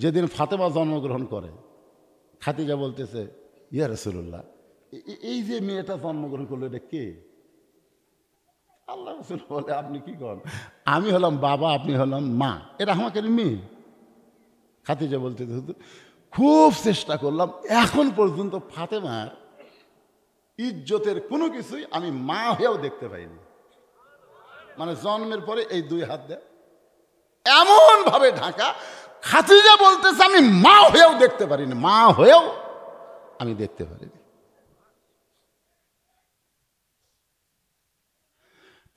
যেদিন ফাতেমা জন্মগ্রহণ করে, খাদিজা বলতেছে, ইয়া রাসূলুল্লাহ, এই যে মেয়েটা জন্মগ্রহণ করলো এটা কে? আল্লাহ রাসূল বলে, আপনি কি করেন? আমি হলাম বাবা, আপনি হলাম মা, এটা আমাকে মেয়ে। খাদিজা বলতেছে, খুব চেষ্টা করলাম, এখন পর্যন্ত ফাতেমার ইজ্জতের কোনো কিছুই আমি মা হয়েও দেখতে পাইনি। মানে জন্মের পরে এই দুই হাত দেয় এমন ভাবে ঢাকা, খাদিজা বলতেছে আমি মা হয়েও দেখতে পারিনি, মা হয়েও আমি দেখতে পারিনি।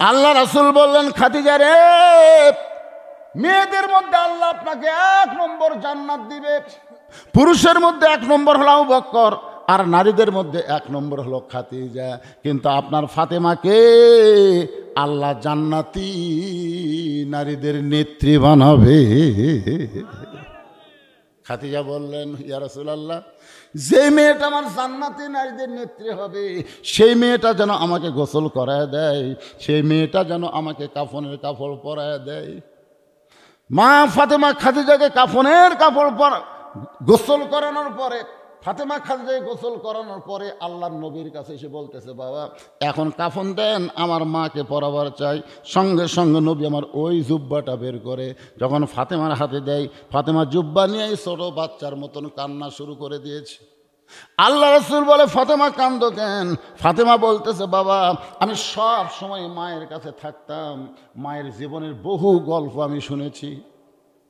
আল্লাহ রাসূল বললেন, খাদিজা রে, মেয়েদের মধ্যে আল্লাহ আপনাকে 1 নম্বর জান্নাত দিবে। পুরুষের মধ্যে 1 নম্বর হলো আবু বকর, আর নারীদের মধ্যে 1 নম্বর হলো খাদিজা। কিন্তু আপনার ফাতেমাকে আল্লাহ জান্নাতি নারীদের নেত্রী বানাবে। খাদিজা বললেন, ইয়া রাসূলুল্লাহ, যে মেয়েটা আমার জান্নাতি নারীদের নেত্রী হবে, সেই মেয়েটা যেন আমাকে গোসল করায় দেয়, সেই মেয়েটা যেন আমাকে কাফনের কাপড় পরায় দেয়। মা ফাতেমা খাদিজাকে কাফনের কাপড় গোসল করানোর পরে, ফাতেমা খাদিজাকে গোসল করানোর পরে আল্লাহর নবীর কাছে এসে বলতেছে, বাবা এখন কাফন দেন, আমার মাকে পরাবার চাই। সঙ্গে সঙ্গে নবী আমার ওই জুব্বাটা বের করে যখন ফাতেমার হাতে দেয়, ফাতেমা জুব্বা নিয়ে ছোট বাচ্চার মতন কান্না শুরু করে দিয়েছে। আল্লাহ রাসূল বলে, ফাতেমা কান্দো কেন? ফাতেমা বলতেছে, বাবা আমি সব সময় মায়ের কাছে থাকতাম, মায়ের জীবনের বহু গল্প আমি শুনেছি।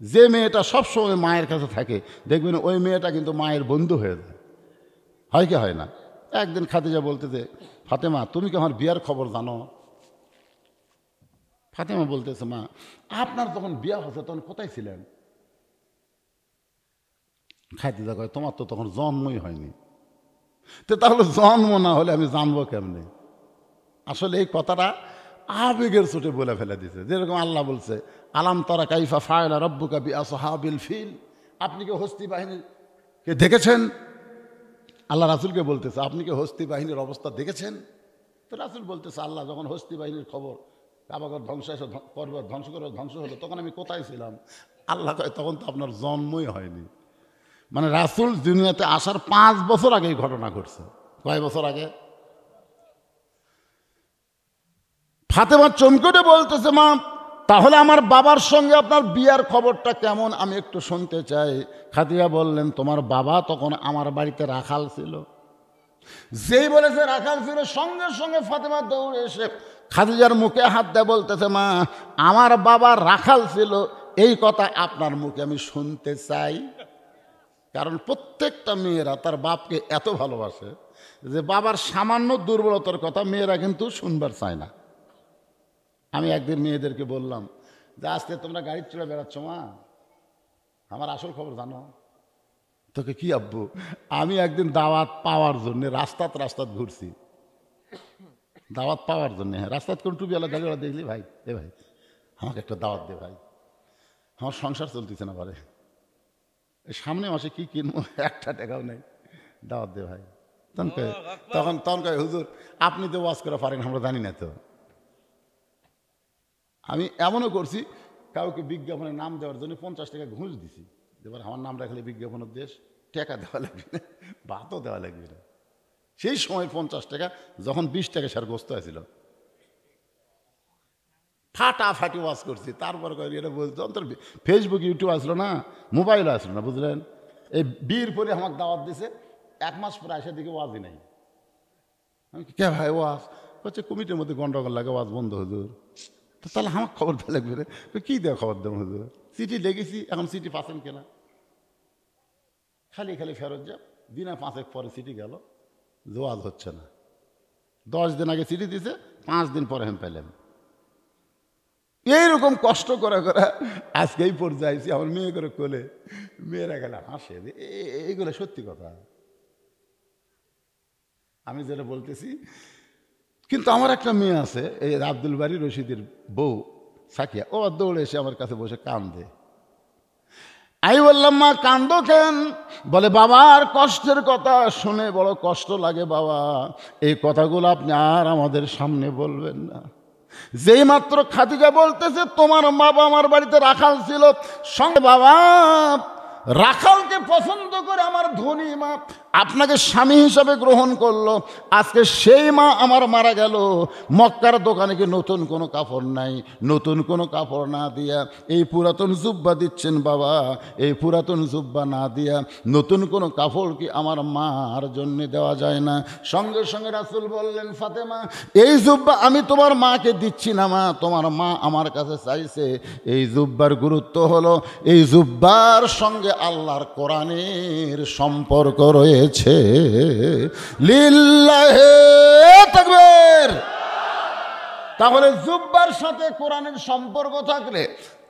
যে মেয়েটা সবসময় মায়ের কাছে থাকে দেখবেন ওই মেয়েটা কিন্তু মায়ের বন্ধু হয়ে যায়, হয় কি হয় না? একদিন খাদিজা বলতেছে, ফাতেমা তুমি কি আমার বিয়ার খবর জানো? ফাতেমা বলতেছে, মা আপনার যখন বিয়া হচ্ছে তখন কোথায় ছিলেন? খাদিজা কয়, তোমার তো তখন জন্মই হয়নি। তো তাহলে জন্ম না হলে আমি জানবো কেমনে? আসলে এই কথাটা আবেগের চোটে বলে ফেলে দিছে। যেরকম আল্লাহ বলছে, আলাম তারা কাইফা ফাআলা রাব্বুকা বিআসহাবিল ফিল, আপনি কি হস্তি বাহিনীকে দেখেছেন? আল্লাহ রাসূলকে বলতেছে, আপনি কি হস্তি বাহিনীর অবস্থা দেখেছেন? তো রাসূল বলতেছে, আল্লাহ যখন হস্তি বাহিনীর খবর কাবাগর ধ্বংস পর্বত ধ্বংস করে ধ্বংস হলো তখন আমি কোথায় ছিলাম? আল্লাহ কয়, তখন তো আপনার জন্মই হয়নি। মানে রাসূল দুনিয়াতে আসার 5 বছর আগে এই ঘটনা ঘটছে। কয় বছর আগে? ফাতেমা চমকে বলতেছে, মা তাহলে আমার বাবার সঙ্গে আপনার বিয়ার খবরটা কেমন আমি একটু শুনতে চাই। খাদিজা বললেন, তোমার বাবা তখন আমার বাড়িতে রাখাল ছিল। যেই বলেছে রাখাল ছিল, সঙ্গে সঙ্গে ফাতেমা দৌড়ে এসে খাদিজার মুখে হাত দেয়, বলতেছে, মা আমার বাবা রাখাল ছিল, এই কথা আপনার মুখে আমি শুনতে চাই। কারণ প্রত্যেকটা মেয়েরা তার বাপকে এত ভালোবাসে যে বাবার সামান্য দুর্বলতার কথা মেয়েরা কিন্তু শুনবার চায় না। আমি একদিন মেয়েদেরকে বললাম যে আজকে তোমরা গাড়ি চড়ে বেড়াচ্ছ, মা আমার আসল খবর জানো? তোকে কি আব্বু? আমি একদিন দাওয়াত পাওয়ার জন্য রাস্তাত ঘুরছি, দাওয়াত পাওয়ার জন্য। হ্যাঁ, রাস্তাত কোন টুপিওয়ালা দাঁড়িয়ে দেখলি, ভাই এ ভাই আমাকে একটা দাওয়াত দে ভাই, আমার সংসার চলতেছে না পারে, সামনে মাসে কি কিনবো 1 টাকাও নেই, দাওয়াত দে ভাই। তখন কয়, হুজুর আপনি তো ওয়াজ করে পারেন, আমরা জানি না তো। আমি এমনও করছি, কাউকে বিজ্ঞাপনে নাম দেওয়ার জন্য 50 টাকা ঘুষ দিছি, এবার আমার নাম রাখলে বিজ্ঞাপনের দেশ, টাকা দেওয়া লাগবে না, ভাতও দেওয়া লাগবে না। সেই সময় 50 টাকা, যখন 20 টাকা সার গোস্ত আছিল, ফাটাফাটি ওয়াজ করছি। তারপর এটা বলতো, অন্তর ফেসবুক ইউটিউব আসলো না, মোবাইল আসলো না, বুঝলেন? এই বীর পরে আমাকে দাওয়াত দিছে, 1 মাস পরে আসে দিকে ওয়াজই নাই। আমি কে ভাই ওয়াজ হচ্ছে, কমিটির মধ্যে গন্ডগোল লাগে, ওয়াজ বন্ধ হুজুর। তো তাহলে আমার খবর দেওয়া লাগবে রে, কী দেওয়া খবর দেবো হুজুর? চিঠি লেগেছি, এখন চিঠি পাচ্ছেন কেনা, খালি খালি ফেরত যা। দিনা 5 পরে চিঠি গেল, ওয়াজ হচ্ছে না। 10 দিন আগে চিঠি দিছে, 5 দিন পরে আমি পেলাম। এইরকম কষ্ট করে করে আজকে এই পর্যায়ে আমার মেয়ে করে কোলে, মেয়েরা গেলে হাসে। এইগুলো সত্যি কথা, আমি যেটা বলতেছি। কিন্তু আমার একটা মেয়ে আছে, এই আব্দুল বারী রশিদের বউ সাকিয়া, ও দৌড়ে এসে আমার কাছে বসে কান্দে। আমি বললাম, মা কান্দো কেন? বলে, বাবার কষ্টের কথা শুনে বড় কষ্ট লাগে বাবা, এই কথাগুলো আপনি আর আমাদের সামনে বলবেন না। যেই মাত্র খাদিজা বলতেছে তোমার বাবা আমার বাড়িতে রাখাল ছিল, সঙ্গে বাবা রাখালকে পছন্দ করে আমার ধনী মা আপনাকে স্বামী হিসাবে গ্রহণ করলো, আজকে সেই মা আমার মারা গেল, মক্কার দোকানে কি নতুন কোনো কাপড় নাই, নতুন কোনো কাপড় না দিয়া এই পুরাতন জুব্বা দিচ্ছেন বাবা, এই পুরাতন জুব্বা না দিয়া নতুন কোনো কাপড় কি আমার মার জন্য দেওয়া যায় না? সঙ্গে সঙ্গে রাসূল বললেন, ফাতেমা এই জুব্বা আমি তোমার মাকে দিচ্ছি না মা, তোমার মা আমার কাছে চাইছে। এই জুব্বার গুরুত্ব হলো এই জুব্বার সঙ্গে আল্লাহর কোরআনের সম্পর্ক রয়েছে। লিল্লাহে তাকবীর। তাহলে জুব্বার সাথে কোরআনের সম্পর্ক থাকলে,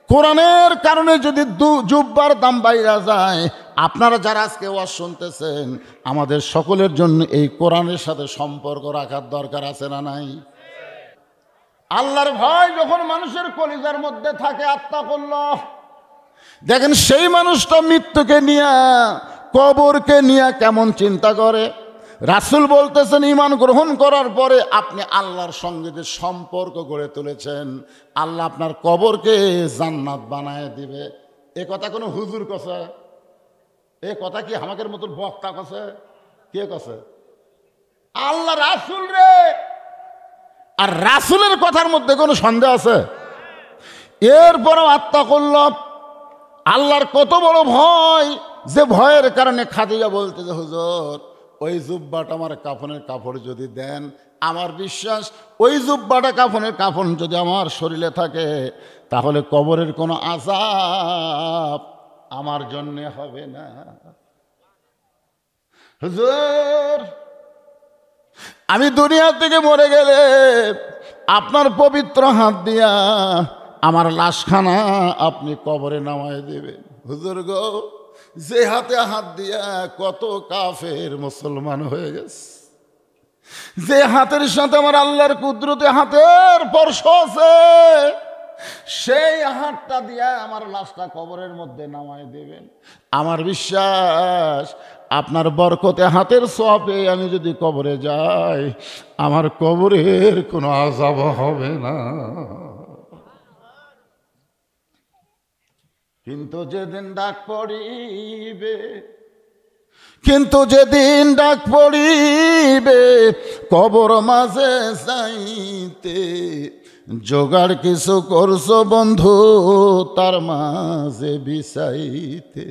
কোরআনের কারণে যদি জুব্বার দাম বাইরা যায়, আপনারা যারা আজকে ওয়াজ শুনতেছেন, আমাদের সকলের জন্য এই কোরআনের সাথে সম্পর্ক রাখার দরকার আছে না নাই? আল্লাহর ভয় যখন মানুষের কলিজার মধ্যে থাকে, আত্তাকুল্লাহ, দেখেন সেই মানুষটা মৃত্যুকে নিয়ে, কবরকে নিয়ে কেমন চিন্তা করে। রাসূল বলতেছেন, ঈমান গ্রহণ করার পরে আপনি আল্লাহর সঙ্গে যে সম্পর্ক গড়ে তুলেছেন, আল্লাহ আপনার কবরকে জান্নাত বানায় দিবে। এ কথা কোনো হুজুর কছে? এ কথা কি আমাদের মতো বক্তা কছে? কে কছে? আল্লাহ রাসূল রে। আর রাসূলের কথার মধ্যে কোনো সন্দেহ আছে? এরপরও আত্তাকুল্লাহ, আল্লাহর কত বড় ভয়, যে ভয়ের কারণে খাদিজা বলতেছে, হুজুর ওই জুব্বাটা আমার কাফনের কাপড় যদি দেন, আমার বিশ্বাস ওই জুব্বাটা কাফনের কাফন যদি আমার শরীরে থাকে, তাহলে কবরের কোনো আযাব আমার জন্যে হবে না। হুজুর আমি দুনিয়া থেকে মরে গেলে আপনার পবিত্র হাত দিয়া আমার লাশখানা আপনি কবরে নামায় দেবেন। হুজুর গো, যে হাতে হাত দিয়া কত কাফের মুসলমান হয়ে গেছে, যে হাতের সাথে আমার আল্লাহর কুদরতে হাতের স্পর্শ আছে, সেই হাতটা দিয়া আমার লাশটা কবরের মধ্যে নামায় দেবেন। আমার বিশ্বাস আপনার বরকতে হাতের ছোঁয়াপে আমি যদি কবরে যাই, আমার কবরের কোনো আযাব হবে না। কিন্তু যেদিন ডাক পড়িবে, কিন্তু যেদিন ডাক পড়িবে কবর মাঝে যাইতে, জোগাড় কিছু করছো বন্ধু তার মাঝে বিছাইতে।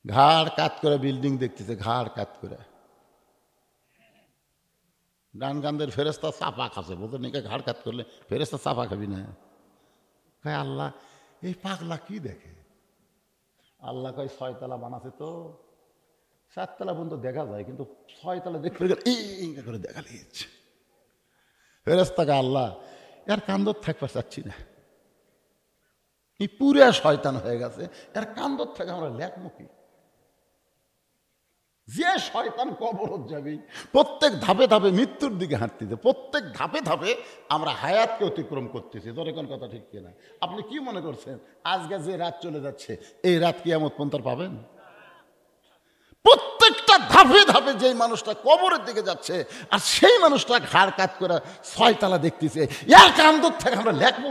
ঘাড় কাত করে বিল্ডিং দেখতেছে, ঘাড় কাত করে। ডান কান্দের ফেরেস্তা চাপা খাচ্ছে, বলতো নাকি ঘাড় কাত করলে ফেরেস্তা চাপা খাবি না? কয় আল্লাহ এই পাগলা কি দেখে? আল্লাহ কয় 6 তলা বানাছে তো, 7 তলা পর্যন্ত দেখা যায়, কিন্তু 6 তলা দেখতে গেলে এই করে দেখা লেগেছে। ফেরেস্তাকে আল্লাহ এর কান্দর থাকতে চাচ্ছি না, এই পুরা শয়তান হয়ে গেছে, এর কান্দর থেকে আমরা লেখমুখী। যে শয়তান কবরত যাবি, প্রত্যেক ধাপে ধাপে মৃত্যুর দিকে হাঁটতেছে, প্রত্যেক ধাপে ধাপে আমরা হায়াতকে অতিক্রম করতেছি। তোর এখন কথা ঠিক কিনা? আপনি কি মনে করছেন আজকে যে রাত চলে যাচ্ছে, এই রাত কিয়ামত পর্যন্ত পাবেন? প্রত্যেকটা ধাপে ধাপে যেই মানুষটা কবরের দিকে যাচ্ছে, আর সেই মানুষটা ঘাড় কাত করে 6 তলা দেখতেছে, এর কান্দর থেকে আমরা লেখবো।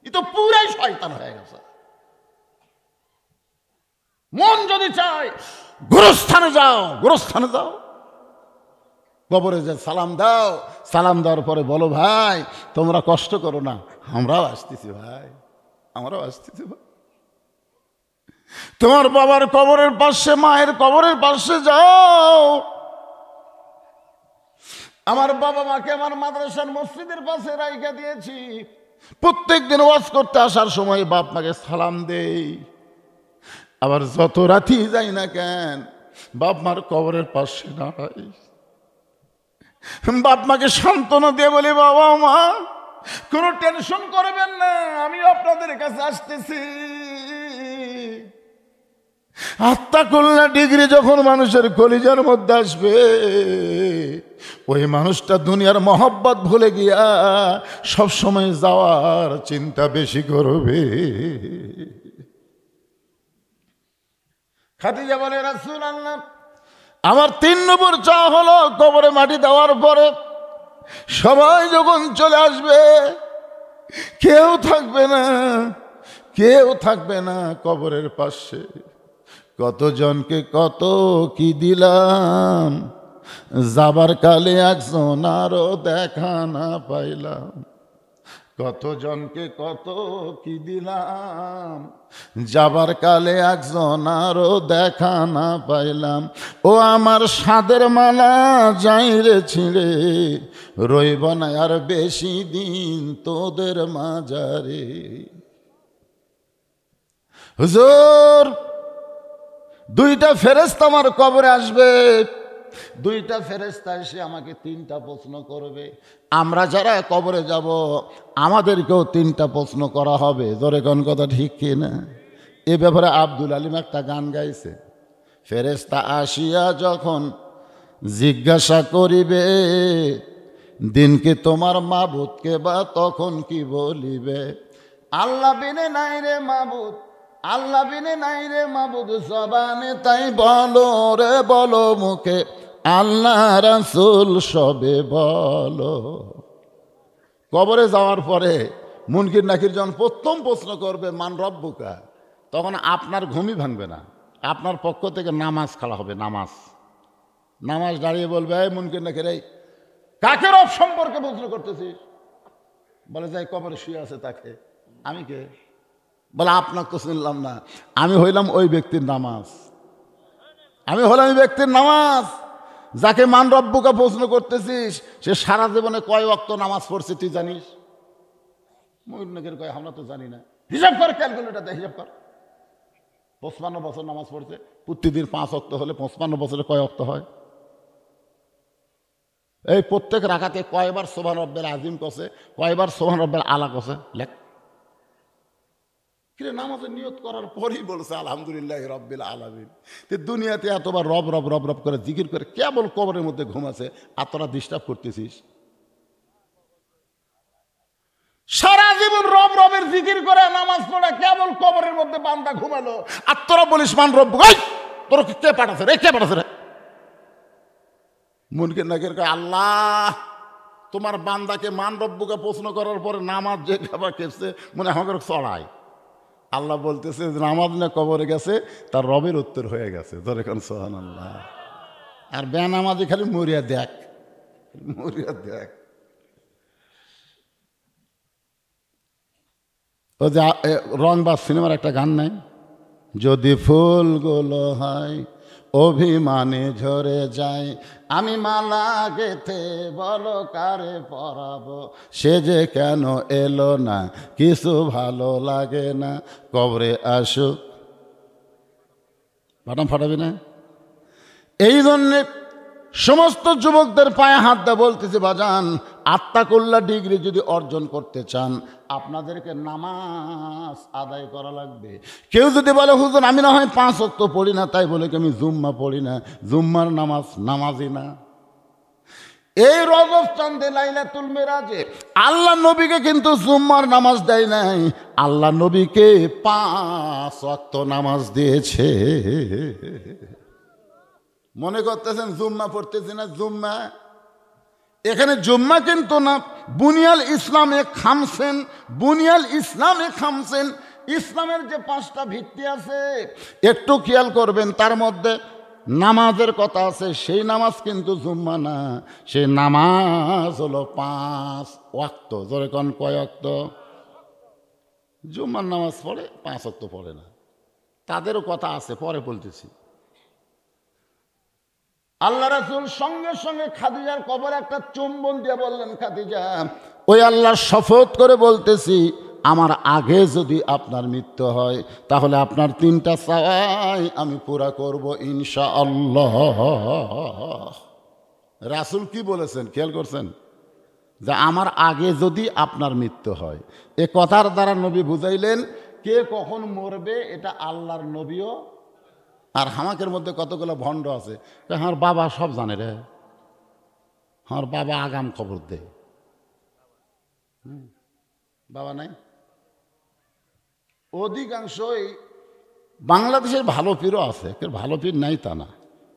এ তো পুরাই শয়তান হয়ে গেছে। মন যদি চায় গোরস্থানে যাও, গোরস্থানে যাও, কবরে যে সালাম দাও, সালাম দেওয়ার পরে বলো ভাই তোমরা কষ্ট করো না, আমরাও আসতেছি ভাই, আমরাও আসতেছি ভাই। তোমার বাবার কবরের পাশে, মায়ের কবরের পাশে যাও। আমার বাবা মাকে আমার মাদ্রাসার মসজিদের পাশে রাইখা দিয়েছি, প্রত্যেক দিন ওয়াজ করতে আসার সময় বাপ মাকে সালাম দেই। আবার যত রাতি যাই না কেন, বাপ মার কবরের পাশে দাঁড়াই, বাপ মাকে সান্ত্বনা দিয়ে বলি, বাবা মা কোনো টেনশন করবেন না, আমি আপনাদের কাছে আসতেছি। আত্তাকুল্লাহ ডিগ্রি যখন মানুষের কলিজার মধ্যে আসবে, ওই মানুষটা দুনিয়ার মহব্বত ভুলে গিয়া সবসময় যাওয়ার চিন্তা বেশি করবে। খাদিজা বলে, রাসূলুল্লাহ আমার 3 নম্বর চাওয়া হলো কবরে মাটি দেওয়ার পরে সবাই যখন চলে আসবে, কেউ থাকবে না, কেউ থাকবে না কবরের পাশে। কতজনকে কত কি দিলাম, যাবার কালে একজন আরো দেখা না পাইলাম। কতজনকে কত কি দিলাম, যাবার কালে একজন আরো দেখা না পাইলাম। ও আমার সাদের মালা যাই রে ছিঁড়ে, রইব না আর বেশি দিন তোদের মাঝারে। হুজুর, দুইটা ফেরেশতা আমার কবরে আসবে। দুইটা ফেরেশতা এসে আমাকে তিনটা প্রশ্ন করবে। আমরা যারা কবরে যাব আমাদেরকেও তিনটা প্রশ্ন করা হবে। জোরে কোন কথা ঠিক কি না? এ ব্যাপারে আব্দুল আলিম একটা গান গাইছে। ফেরেশতা আসিয়া যখন জিজ্ঞাসা করিবে, দিনকে তোমার মাবুদকে বা তখন কি বলিবে? আল্লাহ বিনে নাই রে মাবুদ, আল্লাহ বিনে নাই রে মাবুদ, জবানে তাই বলো রে বলো মুখে, আল্লাহ রাসূল সবে বলো। কবরে যাওয়ার পরে মুনকির নাকির যখন প্রথম প্রশ্ন করবে মান রব্বুকা, তখন আপনার ঘুমই ভাঙবে না। আপনার পক্ষ থেকে নামাজ খাড়া হবে। নামাজ দাঁড়িয়ে বলবে, এই মুনকির নাকির, এই কাকে রব সম্পর্কে প্রশ্ন করতেছিস? বলে যাই কবরে শুয়ে আছে তাকে। আমি কে? বলে আপনাকে তো শুনলাম না। আমি হইলাম ওই ব্যক্তির নামাজ। আমি হলাম ওই ব্যক্তির নামাজ যাকে মান রব্বুকা প্রশ্ন করতেছিস। সে সারা জীবনে কয় ওয়াক্ত নামাজ পড়ছে তুই জানিস? মুনকির কয় আমরা তো জানি না। হিসাব কর, ক্যালকুলেটার দে, হিসাব কর। 55 বছর নামাজ পড়ছে, প্রতিদিন 5 ওয়াক্ত হলে 55 বছরে কয় ওয়াক্ত হয়? এই প্রত্যেক রাকাতে কয়বার সুবহান রব্বিল আযীম কছে, কয়বার সুবহান রব্বিল আলা কছে, লেখ। কিরে নামাজের নিয়ত করার পরেই বলছে আলহামদুলিল্লাহি রাব্বিল আলামিন। তে দুনিয়াতে এতবার রব রব রব রব করে জিকির করে কেবল কবরের মধ্যে ঘুমাছে, আর তোরা ডিস্টার্ব করতেছিস। সারা জীবন রব রবের জিকির করে নামাজ পড়ে কেবল কবরের মধ্যে বান্দা ঘুমালো, আর তোরা বলিস মান রব্বু। তোর কে পাঠাছে রে? কে পাঠাছে রে? মুনকির নাকির কয়, আল্লাহ তোমার বান্দাকে মান রব্বুকে প্রশ্ন করার পরে নামাজ যে খাবার খেয়েছে মনে আমাকে চড়ায়। আল্লাহ বলতেছে নামাজ না কবরে গেছে, তার রবের উত্তর হয়ে গেছে। ধর এখন সুবহানাল্লাহ। আর বেনামাজি খালি মরিয়া দেখ, মরিয়া দেখ। ও যে রংবাজ সিনেমার একটা গান নাই, যদি ফুলগুলো হয় অভিমানে ঝরে যায়, আমি মালা গেথে বলো কারে পরাবো, সে যে কেন এলো না কিছু ভালো লাগে না, কবরে আসুক। বাটাম ফাটাবি না? এই জন্যে সমস্ত যুবকদের পায়ে হাত দিয়ে বলতেছে, বাজান আত্মাকুল্লা ডিগ্রি যদি অর্জন করতে চান আপনাদেরকে নামাজ আদায় করা লাগবে। কেউ যদি বলে হুজুর আমি না হয় 5 ওয়াক্ত পড়ি না, তাই বলে কি আমি জুম্মা পড়ি না, জুম্মার নামাজ নামাজই না। এই রজব চাঁদে লাইলাতুল মিরাজে আল্লাহ নবীকে কিন্তু জুম্মার নামাজ দেয় নাই, আল্লাহ নবীকে 5 ওয়াক্ত নামাজ দিয়েছে। মনে করতেছেন জুম্মা পড়তেছি না, জুম্মা এখানে জুম্মা কিন্তু না, বুনিয়াল ইসলামে খামসেন, বুনিয়াল ইসলামে খামসেন। ইসলামের যে 5টা ভিত্তি আছে একটু খেয়াল করবেন, তার মধ্যে নামাজের কথা আছে। সেই নামাজ কিন্তু জুম্মা না, সেই নামাজ হলো 5 ওয়াক্ত। জোরে কোন কয় ওয়াক্ত? জুম্মার নামাজ পড়ে, 5 ওয়াক্ত পড়ে না, তাদেরও কথা আছে, পরে বলতেছি। আল্লাহ রাসূল সঙ্গে সঙ্গে খাদিজার কবরে একটা চুম্বন দিয়ে বললেন, খাদিজা ওই আল্লাহর শপথ করে বলতেছি আমার আগে যদি আপনার মৃত্যু হয় তাহলে আপনার 3টা চাওয়াই আমি পুরা করব ইনশাআল্লাহ। রাসূল কি বলেছেন খেয়াল করছেন? যে আমার আগে যদি আপনার মৃত্যু হয়। এ কথার দ্বারা নবী বুঝাইলেন কে কখন মরবে এটা আল্লাহর নবীও। আর হামাকের মধ্যে কতগুলো ভণ্ড আছে, আমার বাবা সব জানে রে, আমার বাবা আগাম খবর দেয়। বাবা নাই। অধিকাংশই বাংলাদেশের ভালো পীরও আছে, ভালো পীর নাই তা না।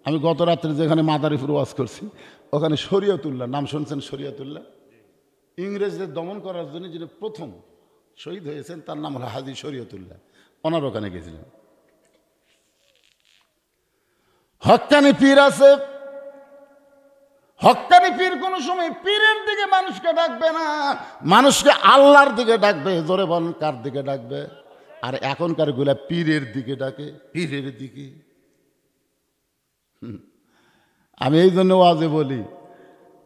আমি গত রাত্রে যেখানে মাদারীপুর ওয়াজ করছি ওখানে শরিয়তুল্লাহ নাম শুনছেন? শরিয়তুল্লাহ ইংরেজদের দমন করার জন্য যিনি প্রথম শহীদ হয়েছেন, তার নাম হলো হাজী শরীয়তুল্লাহ। ওনার ওখানে গেছিলেন। হক্কানি পীর আছে। হক্কানি পীর কোনো সময় পীরের দিকে মানুষকে ডাকবে না, মানুষকে আল্লাহর দিকে ডাকবে। জোরে বলেন, কার দিকে ডাকবে? আর এখনকার গুলা পীরের দিকে ডাকে, পীরের দিকে। আমি এই জন্য ওয়াজে বলি,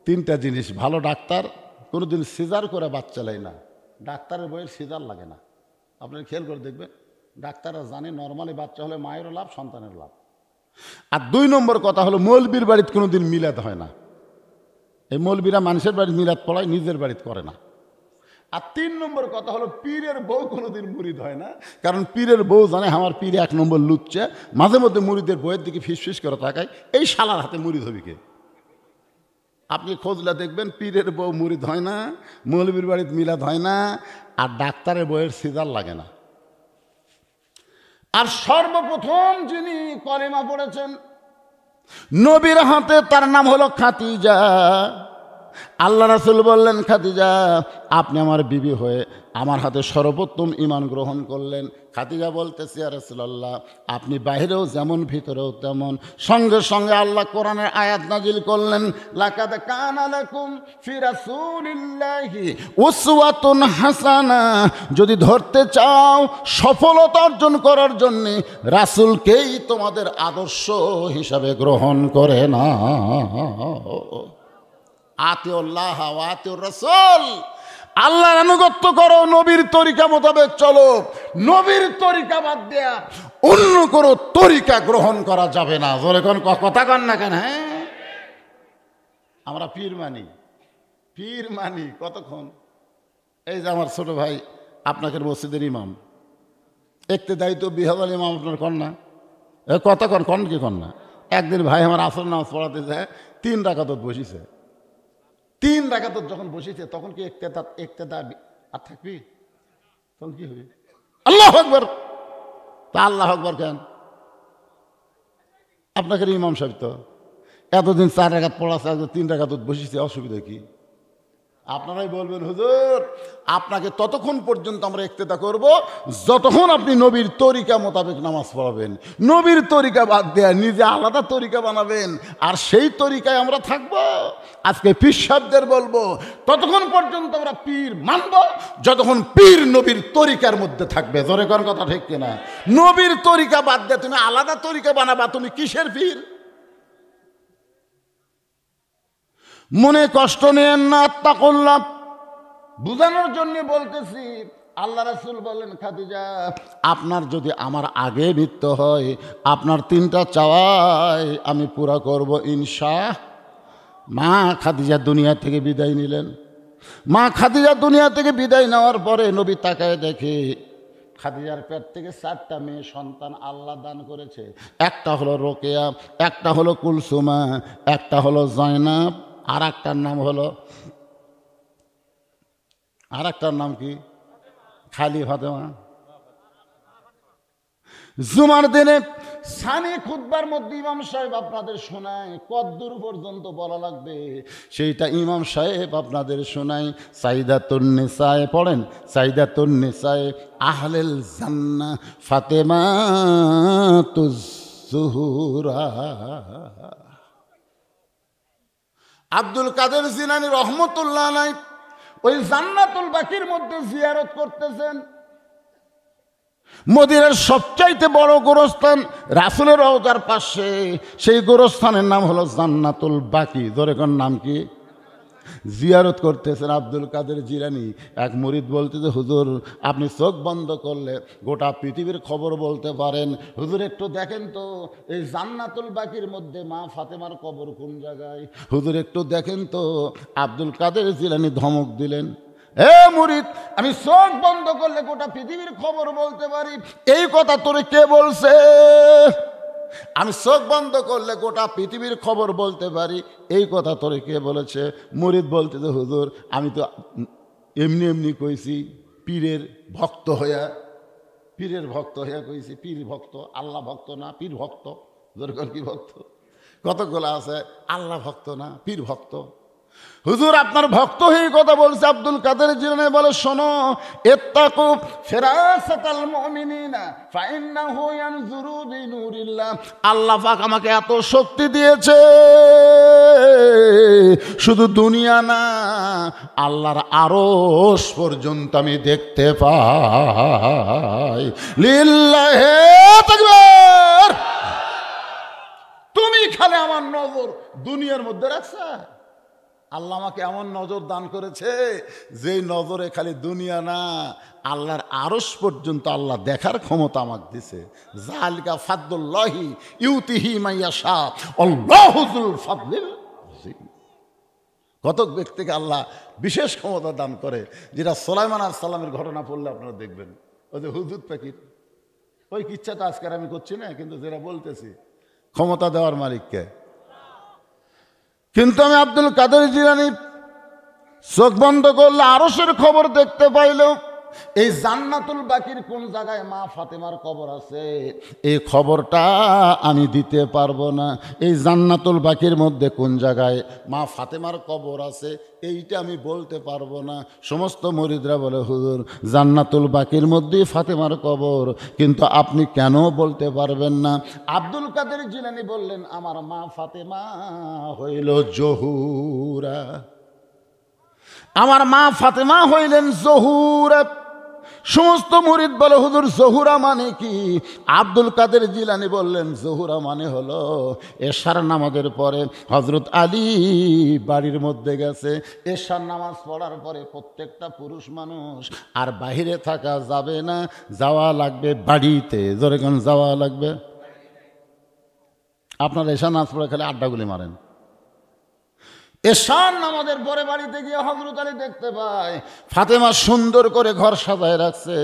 তিনটা জিনিস। ভালো ডাক্তার কোনোদিন সিজার করে বাচ্চা লাই না। ডাক্তারের বইয়ের সিজার লাগে না। আপনার খেয়াল করে দেখবেন, ডাক্তাররা জানে নর্মালি বাচ্চা হলে মায়েরও লাভ, সন্তানের লাভ। আর 2 নম্বর কথা হলো, মৌলবীর বাড়িতে কোনোদিন মিলাদ হয় না। এই মৌলবীরা মানুষের বাড়িতে মিলাদ পড়ায়, নিজের বাড়িতে করে না। আর 3 নম্বর কথা হলো, পীরের বউ কোনোদিন মুরিদ হয় না। কারণ পীরের বউ জানে আমার পীর 1 নম্বর লুচ্চা। মাঝে মধ্যে মুরিদের বইয়ের দিকে ফিস করে তাকায়, এই শালার হাতে মুরিদ হবি কে? আপনি খোঁজলা দেখবেন, পীরের বউ মুরিদ হয় না, মৌলবীর বাড়িতে মিলাদ হয় না, আর ডাক্তারের বইয়ের সিজার লাগে না। আর সর্বপ্রথম যিনি কলেমা পড়েছেন নবীর হাতে, তার নাম হলো খাদিজা। আল্লাহ রাসূল বললেন, খাদিজা আপনি আমার বিবি হয়ে আমার হাতে সর্বোত্তম ঈমান গ্রহণ করলেন। খাদিজা বলতেছে, ইয়া রাসূলুল্লাহ, আপনি বাহিরেও যেমন ভিতরেও তেমন। সঙ্গে সঙ্গে আল্লাহ কোরআনের আয়াত নাজিল করলেন, লাকাদ কানা লাকুম ফি রাসূলিল্লাহি উসওয়াতুন হাসানা। যদি ধরতে চাও সফলতা অর্জন করার জন্য রাসূলকেই তোমাদের আদর্শ হিসাবে গ্রহণ করে নাও। আতিউল্লাহ ওয়া আতিউর রাসূল, আল্লাহর আনুগত্য করো, নবীর তরিকা মোতাবেক চলো। নবীর তরিকা বাদ দেয়া অন্য কোনো তরিকা গ্রহণ করা যাবে না। জোরে কোন কথা কন না কেন? হ্যাঁ, আমরা পীর মানি, পীর মানি। কতক্ষণ? এই যে আমার ছোট ভাই আপনাকে মসজিদের ইমাম, ইক্তেদায়ী তো বিহাল ইমাম আপনার কন্যা, কতক্ষণ কন কি কন্যা? একদিন ভাই আমার আসর নামাজ পড়াতে যায়, 3 রাকাত বসিছে। 3 রাকাত যখন বসেছে তখন কি ইক্তেদা আর থাকবি? তখন কি হবে? আল্লাহু আকবার। তা আল্লাহু আকবার কেন? আপনাকে ইমাম সাহেব তো এতদিন 4 রাকাত পড়াছে, 3 রাকাত বসেছে, অসুবিধা কি? আপনারাই বলবেন, হুজুর আপনাকে ততক্ষণ পর্যন্ত আমরা ইক্তেদা করব যতক্ষণ আপনি নবীর তরিকা মোতাবেক নামাজ পড়াবেন। নবীর তরিকা বাদ দেয়া নিজে আলাদা তরিকা বানাবেন, আর সেই তরিকায় আমরা থাকব। আজকে পীর সাহেবদের বলবো, ততক্ষণ পর্যন্ত আমরা পীর মানব যতক্ষণ পীর নবীর তরিকার মধ্যে থাকবে। জোরে কোন কথা ঠিক কিনা? নবীর তরিকা বাদ দিয়ে তুমি আলাদা তরিকা বানাবা, তুমি কিসের পীর? মনে কষ্ট নেন না, আত্তাকুল্লাহ। বুঝানোর জন্য বলতেছি। আল্লাহ রাসূল বলেন, খাদিজা আপনার যদি আমার আগে মৃত্যু হয়, আপনার 3টা চাওয়াই আমি পুরা করব ইনশাআল্লাহ। মা খাদিজা দুনিয়া থেকে বিদায় নিলেন। মা খাদিজা দুনিয়া থেকে বিদায় নেওয়ার পরে নবী তাকায় দেখে খাদিজার পেট থেকে 4টা মেয়ে সন্তান আল্লাহ দান করেছে। একটা হলো রোকেয়া, একটা হলো কুলসুমা, একটা হলো জয়নাব, আর একটার নাম কি? খালি ফাতেমা। জুমার দিনে সানি খুতবার মধ্যে ইমাম সাহেব আপনাদের শোনায়, কদ্দূর পর্যন্ত বলা লাগবে সেইটা ইমাম সাহেব আপনাদের শোনায়। সাইদাতুন নিসায়ে পড়েন, সাইদাতুন নিসায়ে আহলেল জান্নাহ ফাতেমাতুজ জুহরা। আব্দুল কাদের জিলানী রহমতুল্লাহ আলাইহি ওই জান্নাতুল বাকির মধ্যে জিয়ারত করতেছেন। মদিনার সবচাইতে বড় গোরস্থান রাসূলের রওজার পাশে, সেই গোরস্থানের নাম হলো জান্নাতুল বাকি। ধরে কোন নাম কি? জিয়ারত করতেছেন আব্দুল কাদের জিলানী। এক মুরিদ বলতেছে, হুজুর আপনি চোখ বন্ধ করলে গোটা পৃথিবীর খবর বলতে পারেন। হুজুর একটু দেখেন তো এই জান্নাতুল বাকির মধ্যে মা ফাতেমার কবর কোন জায়গায়? হুজুর একটু দেখেন তো। আব্দুল কাদের জিলানী ধমক দিলেন, এ মুরিদ, আমি চোখ বন্ধ করলে গোটা পৃথিবীর খবর বলতে পারি, এই কথা তোরে কে বলছে? আমি চোখ বন্ধ করলে গোটা পৃথিবীর খবর বলতে পারি, এই কথা তোরে কে বলেছে? মুরিদ বলতে, হুজুর আমি তো এমনি এমনি কইছি, পীরের ভক্ত হইয়া কইছি। পীর ভক্ত, আল্লাহ ভক্ত না, পীর ভক্ত। যেরকম কি ভক্ত কতগুলো আছে, আল্লাহ ভক্ত না, পীর ভক্ত। হুজুর আপনার ভক্ত হয়ে কথা বলছে। আব্দুল কাদের জিলানী বলে, শোনো, ইত্তাকু ফিরাসাতাল মুমিনিনা ফাইন্নাহু ইয়ানজুরু বিনুরিল্লাহ। আল্লাহ পাক আমাকে এত শক্তি দিয়েছে, শুধু দুনিয়া না, আল্লাহর আরশ পর্যন্ত আমি দেখতে পাই। লিল্লাহি তাকবীর। তুমি খালি আমার নজর দুনিয়ার মধ্যে রাখছা। আল্লাহ আমাকে এমন নজর দান করেছে, যেই নজরে খালি দুনিয়া না, আল্লাহর আরশ পর্যন্ত আল্লাহ দেখার ক্ষমতা আমাকে দিছে। যালিকা ফাদলুল্লাহি ইউতিহি মাইয়াশা আল্লাহু যুল ফাদলিল আযীম। কত ব্যক্তিকে আল্লাহ বিশেষ ক্ষমতা দান করে, যেটা সুলাইমান আলাইহিস সালামের ঘটনা পড়লে আপনারা দেখবেন। ওই যে হুদুদ পাখির ওই কিচ্ছাটা আজকে আমি করছি না, কিন্তু যেটা বলতেছি, ক্ষমতা দেওয়ার মালিককে। কিন্তু আমি আব্দুল কাদের জিলানী চোখ বন্ধ করলে আরশের খবর দেখতে পাইল। এই জান্নাতুল বাকির কোন জায়গায় মা ফাতেমার কবর আছে, এই খবরটা আমি দিতে পারবো না। এই জান্নাতুল বাকির মধ্যে কোন জায়গায় মা ফাতেমার কবর আছে, এইটা আমি বলতে পারবো না। সমস্ত মুরিদরা বলে, হুজুর জান্নাতুল বাকির মধ্যেই ফাতেমার কবর, কিন্তু আপনি কেন বলতে পারবেন না? আব্দুল কাদের জিলানী বললেন, আমার মা ফাতেমা হইল জহুরা। আমার মা ফাতেমা হইলেন জহুরা। সমস্ত মুরিদ বলে, হুজুর জহুরা মানে কি? আব্দুল কাদের জিলানী বললেন, জহুরা মানে হলো এশার নামাজের পরে হযরত আলী বাড়ির মধ্যে গেছে। এশার নামাজ পড়ার পরে প্রত্যেকটা পুরুষ মানুষ আর বাহিরে থাকা যাবে না, যাওয়া লাগবে বাড়িতে। জোরে কোন যাওয়া লাগবে? আপনারা এশার নামাজ পড়ে খালি আড্ডাগুলি মারেন। এশার নামাজের পরে বাড়িতে গিয়ে হযরত আলী দেখতে পায় ফাতেমা সুন্দর করে ঘর সাজায় রাখছে,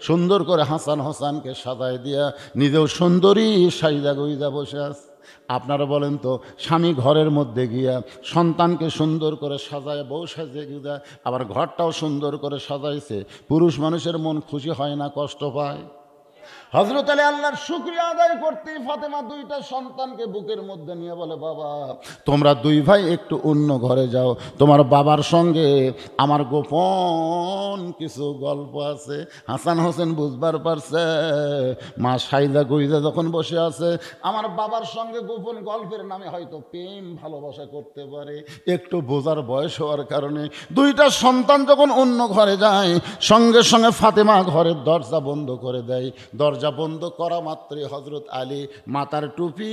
সুন্দর করে হাসান হোসেনকে সাজায় দিয়া নিজেও সুন্দরী সাইদা গইদা বসে আছে। আপনারা বলেন তো, স্বামী ঘরের মধ্যে গিয়া সন্তানকে সুন্দর করে সাজায়, বউ সাজিয়ে গিয়া আবার ঘরটাও সুন্দর করে সাজাইছে, পুরুষ মানুষের মন খুশি হয় না, কষ্ট পায়? হযরত আলী আল্লাহর শুকরিয়া আদায় করতে ফাতেমা দুইটা সন্তানকে বুকের মধ্যে নিয়ে বলে, বাবা তোমরা দুই ভাই একটু অন্য ঘরে যাও, তোমার বাবার সঙ্গে আমার গোপন কিছু গল্প আছে। হাসান হোসেন বুঝবার পারছে মা সাইদা গইদা যখন বসে আছে, আমার বাবার সঙ্গে গোপন গল্পের নামে হয়তো প্রেম ভালোবাসা করতে পারে। একটু বোঝার বয়স হওয়ার কারণে দুইটা সন্তান যখন অন্য ঘরে যায়, সঙ্গে সঙ্গে ফাতেমা ঘরের দরজা বন্ধ করে দেয়। দরজা বন্ধ করা মাত্রই হযরত আলী মাথার টুপি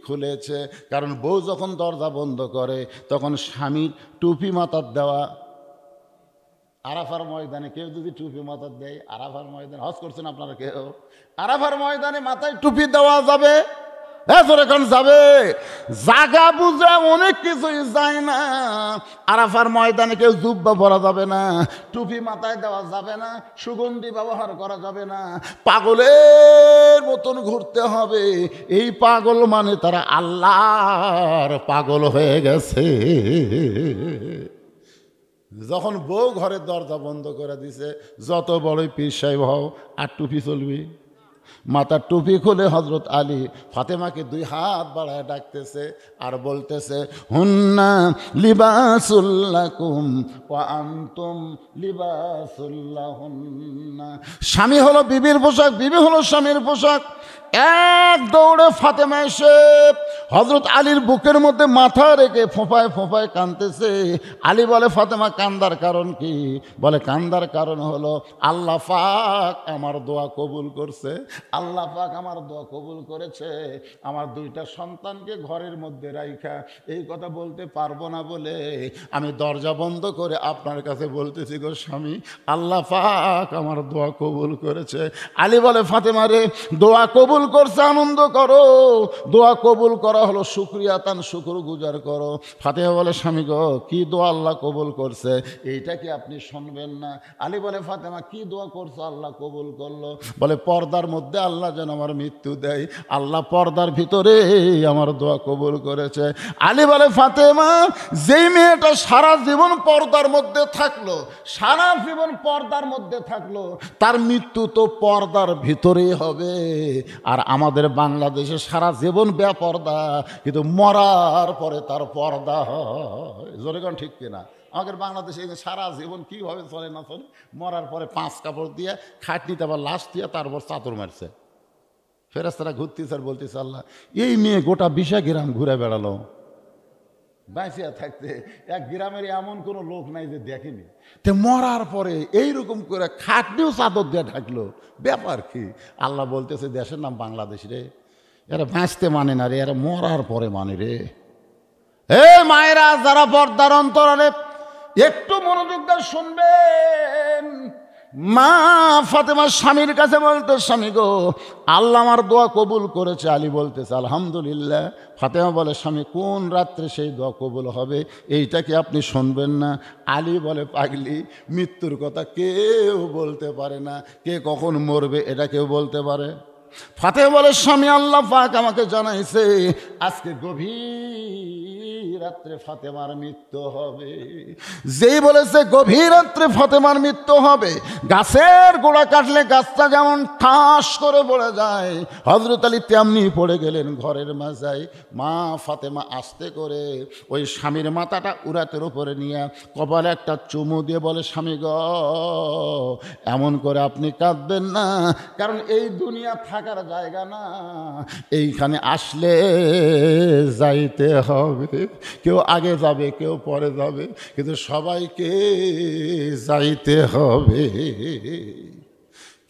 খুলেছে, কারণ বউ যখন দরজা বন্ধ করে তখন স্বামীর টুপি মাথার দেওয়া। আরাফার ময়দানে কেউ যদি টুপি মাথার দেয়, আরাফার ময়দানে হজ করছেন আপনারা কেউ? আরাফার ময়দানে মাথায় টুপি দেওয়া যাবে? এখন যাবে? জাগা বুঝে অনেক কিছুই যায় না। আরাফার ময়দানে কেউ জুব্বা পরা যাবে না, টুপি মাথায় দেওয়া যাবে না, সুগন্ধি ব্যবহার করা যাবে না, পাগলের মতন ঘুরতে হবে। এই পাগল মানে তারা আল্লাহর পাগল হয়ে গেছে। যখন বউ ঘরের দরজা বন্ধ করে দিছে, যত বড়ই পীর সাহেব হও, আর টুপি চলবি? মাথার টুপি খুলে হযরত আলী ফাতেমাকে দুই হাত বাড়ায় ডাকতেছে আর বলতেছে, হুন্না লিবাসুল লাকুম ওয়া আনতুম লিবাসুল লাহুন্না। স্বামী হলো বিবির পোশাক, বিবি হলো স্বামীর পোশাক। এক দৌড়ে ফাতেমা এসে হযরত আলীর বুকের মধ্যে মাথা রেখে ফোঁপায় ফোঁপায় কাঁদতেছে। আলী বলে, ফাতেমা কান্দার কারণ কি? বলে, কান্দার কারণ হলো আল্লাহ পাক আমার দোয়া কবুল করছে, আল্লাহ পাক আমার দোয়া কবুল করেছে। আমার দুইটা সন্তানকে ঘরের মধ্যে রাইখা এই কথা বলতে পারবো না বলে আমি দরজা বন্ধ করে আপনার কাছে বলতেছি, গো স্বামী, আল্লাহ পাক আমার দোয়া কবুল করেছে। আলী বলে, ফাতেমা রে, দোয়া কবুল করছে আনন্দ করো, দোয়া কবুল করা হলো শুকরিয়া তান, শুকর গুজার করো। ফাতেমা বলে, স্বামী গো, কি দোয়া আল্লাহ কবুল করছে এইটা কি আপনি শুনবেন না? আলী বলে, ফাতেমা কি দোয়া করছো আল্লাহ কবুল করলো? বলে, পর্দার মধ্যে আল্লাহ যেন আমার মৃত্যু দেয়, আল্লাহ পর্দার ভিতরে আমার দোয়া কবুল করেছে। আলী বলে, ফাতেমা, যেই মেয়েটা সারা জীবন পর্দার মধ্যে থাকলো, সারা জীবন পর্দার মধ্যে থাকলো, তার মৃত্যু তো পর্দার ভিতরেই হবে। আর আমাদের বাংলাদেশে সারা জীবন বেপর্দা, কিন্তু মরার পরে তার পর্দা হয়। জোরে কোন ঠিক কিনা? আমাদের বাংলাদেশে সারা জীবন কীভাবে চলে না চলে, মরার পরে 5 কাপড় দিয়ে খাটনিতে আবার লাশ দিয়ে তারপর চাদর মারছে। ফেরেশতারা ঘুরতেছে আর বলতেছে, আল্লাহ এই মেয়ে গোটা 20 গ্রাম ঘুরে বেড়ালো, বাঁচিয়া থাকতে এক গ্রামের এমন কোনো লোক নাই যে দেখেনি, তে মরার পরে এইরকম করে খাটনিও চাদর দিয়ে ঢাকলো, ব্যাপার কি? আল্লাহ বলতেছে, দেশের নাম বাংলাদেশ রে, এরা বাঁচতে মানে না রে, এরা মরার পরে মানে রে। হে মায়েরা, যারা পর্দার অন্তরালে একটু মনোযোগ দিয়ে শুনবেন। মা ফাতেমা স্বামীর কাছে বলতো, স্বামী গো, আল্লাহ আমার দোয়া কবুল করেছে। আলী বলতেছে আলহামদুলিল্লাহ। ফাতেমা বলে, স্বামী কোন রাত্রে সেই দোয়া কবুল হবে এইটা কি আপনি শুনবেন না? আলী বলে, পাগলি, মৃত্যুর কথা কেউ বলতে পারে না, কে কখন মরবে এটা কেউ বলতে পারে? ফাতেমা বলে, স্বামী আল্লাহ পাক আমাকে জানাইছে আজকে গভীর রাত্রে ফাতেমার মৃত্যু হবে। যেই বলেছে গভীর রাত্রে ফাতেমার মৃত্যু হবে, গাছের গোড়া কাটলে গাছটা যেমন ঠাস করে পড়ে যায়, হযরত আলী তেমনি পড়ে গেলেন ঘরের মাঝায়। মা ফাতেমা আস্তে করে ওই স্বামীর মাথাটা উরাতের উপরে নিয়ে কপালে একটা চুমু দিয়ে বলে, স্বামী গ, এমন করে আপনি কাঁদবেন না, কারণ এই দুনিয়া থাকার জায়গা না, এইখানে আসলে যাইতে হবে। কেউ আগে যাবে, কেউ পরে যাবে, কিন্তু সবাইকে যাইতে হবে।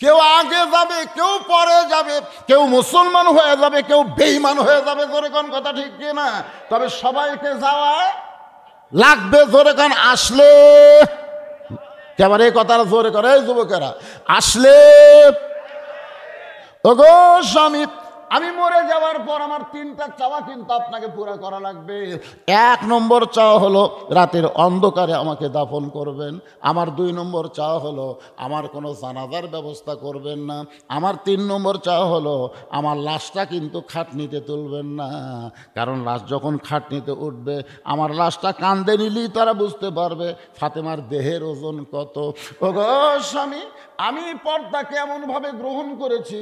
কেউ আগে যাবে, কেউ পরে যাবে, কেউ মুসলমান হয়ে যাবে, কেউ বেঈমান হয়ে যাবে। জোরে কোন কথা ঠিক কিনা? তবে সবাইকে যাওয়া লাগবে। জোরে কোন আসলে, কেবল এই কথাটা জোরে করে যুবকেরা, আসলে। ওগো স্বামী, আমি মরে যাওয়ার পর আমার 3টা চাওয়া কিন্তু আপনাকে পুরা করা লাগবে। 1 নম্বর চাওয়া হলো রাতের অন্ধকারে আমাকে দাফন করবেন। আমার 2 নম্বর চাওয়া হলো আমার কোনো জানাজার ব্যবস্থা করবেন না। আমার 3 নম্বর চাওয়া হলো আমার লাশটা কিন্তু খাটনিতে তুলবেন না, কারণ লাশ যখন খাটনিতে উঠবে আমার লাশটা কান্দে নিলেই তারা বুঝতে পারবে ফাতেমার দেহের ওজন কত। ওগো স্বামী, আমি পর্দাকে এমনভাবে গ্রহণ করেছি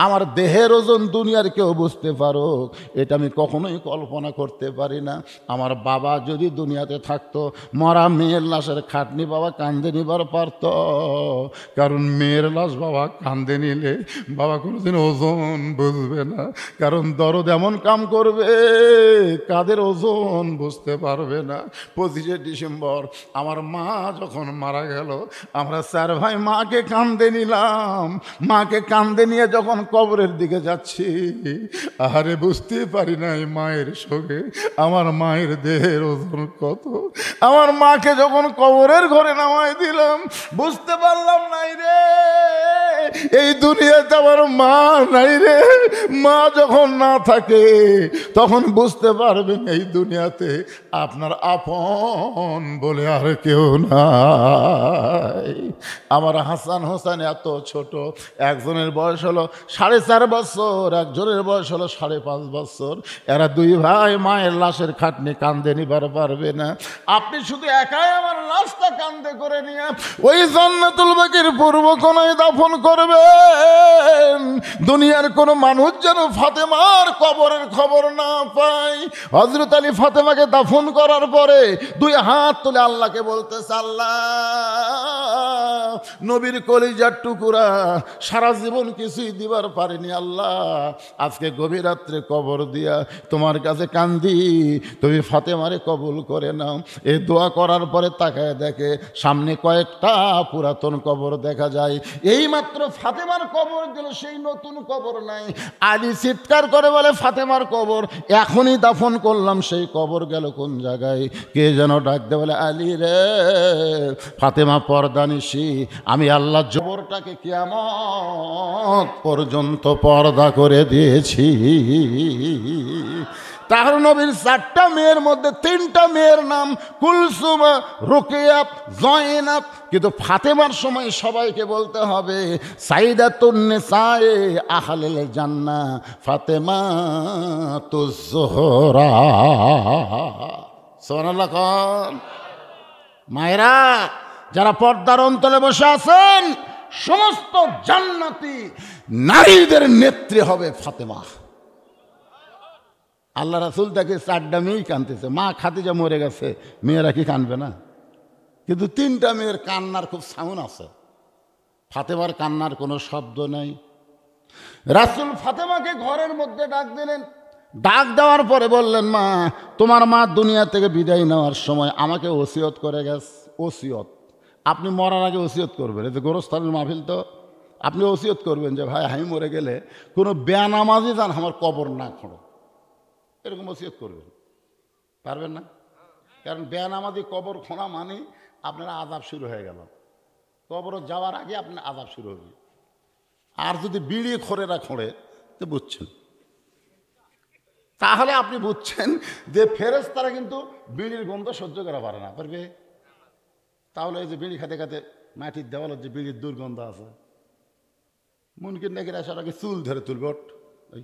আমার দেহের ওজন দুনিয়ার কেউ বুঝতে পারুক এটা আমি কখনোই কল্পনা করতে পারি না। আমার বাবা যদি দুনিয়াতে থাকতো, মরা মেয়ের লাশের খাটনি বাবা কান্দে নিবার পারত, কারণ মেয়ের লাশ বাবা কান্দে নিলে বাবা কোনোদিন ওজন বুঝবে না, কারণ দরদ এমন কাম করবে কাদের ওজন বুঝতে পারবে না। 25শে ডিসেম্বর আমার মা যখন মারা গেল, আমরা 4 ভাই মাকে কান্দে নিলাম। মাকে কান্দে নিয়ে যখন কবরের দিকে যাচ্ছি, আরে বুঝতে পারি না এই মায়ের সঙ্গে আমার মায়ের দেহের ওজন কত। আমার মাকে যখন কবরের ঘরে নামাই দিলাম, বুঝতে পারলাম নাই রে এই দুনিয়াতে আমার মা নাই রে। মা যখন না থাকে তখন বুঝতে পারবেন এই দুনিয়াতে আপনার আপন বলে আর কেউ নাই। আমার হাসান হোসেন এত ছোট, একজনের বয়স হলো 4.5 বছর, একজনের বয়স হলো 5.5 বছর। এরা 2 ভাই মায়ের লাশের খাটনি কান্দে নিবার পারবে না। আপনি শুধু একাই আমার লাশটা কান্দে করে নিয়ে ওই জান্নাতুল বাকির পূর্ব কোণায় দাফন করবেন। দুনিয়ার কোনো মানুষ যেন ফাতেমার কবরের খবর না পায়। হযরত আলী ফাতেমাকে দাফন করার পরে 2 হাত তুলে আল্লাহকে বলতেছে, আল্লাহ নবীর কলিজার টুকুরা সারা জীবন কিছুই দিবার পারিনি, আল্লাহ আজকে গভীর রাত্রে কবর দিয়া তোমার কাছে কান্দি, তুমি ফাতেমারে কবুল করে নাও। এই দোয়া করার পরে তাকায় দেখে সামনে কয়েকটা পুরাতন কবর দেখা যায়। এই মাত্র ফাতেমার কবর গেল, সেই নতুন কবর নাই। আলী চিৎকার করে বলে, ফাতেমার কবর এখনই দাফন করলাম, সেই কবর গেল কোন জায়গায়? কে যেন ডাকতে বলে, আলী রে, ফাতেমা পর্দানিশি, আমি আল্লাহ জবরটাকে কিয়ামত পর্যন্ত পর্দা করে দিয়েছি। তাহলে নবীর 4টা মেয়ের মধ্যে 3টা মেয়ের নাম কুলসুম, রুকিয়া, জয়নাব, কিন্তু ফাতেমার সময় সবাইকে বলতে হবে সাইদাতুন নিসায়ে আহলিল জান্নাহ ফাতেমাতুজ যোহরা। সুবহানাল্লাহ। কোন মায়েরা যারা পর্দার অন্তরে বসে আছেন, সমস্ত জান্নাতি নারীদের নেত্রী হবে ফাতেমা। আল্লাহ রাসূল তাকে 4টা মেয়েই কাঁদতেছে। মা খাদিজা মরে গেছে, মেয়েরা কি কাঁদবে না? কিন্তু 3টা মেয়ের কান্নার খুব সাউন্ড আছে, ফাতেমার কান্নার কোনো শব্দ নাই। রাসূল ফাতেমাকে ঘরের মধ্যে ডাক দিলেন। ডাক দেওয়ার পরে বললেন, মা, তোমার মা দুনিয়া থেকে বিদায় নেওয়ার সময় আমাকে ওসিয়ত করে গেছে। ওসিয়ত আপনি মরার আগে ওসিয়ত করবেন, এই যে গোরস্থানের মাহফিল, তো আপনি ওসিয়ত করবেন যে ভাই আমি মরে গেলে কোনো বেনামাজি যেন আমার কবর না খোঁড়ে, এরকম ওসিয়ত করবেন। পারবেন না? কারণ বেনামাজি কবর খোঁড়া মানে আপনার আযাব শুরু হয়ে গেল, কবর যাওয়ার আগে আপনার আযাব শুরু হবে। আর যদি বিড়ি খোরেরা খোঁড়ে তো বুঝছেন, তাহলে আপনি বুঝছেন যে ফেরেশতারা কিন্তু বিড়ির গন্ধ সহ্য করা পারে না। পারবে? তাহলে এই যে বিড়ি খাতে খাতে মাটির দেওয়ালের যে বিড়ির দুর্গন্ধ আছে, মুনকির নাকি আসার আগে চুল ধরে তুলবে। ওঠ ওই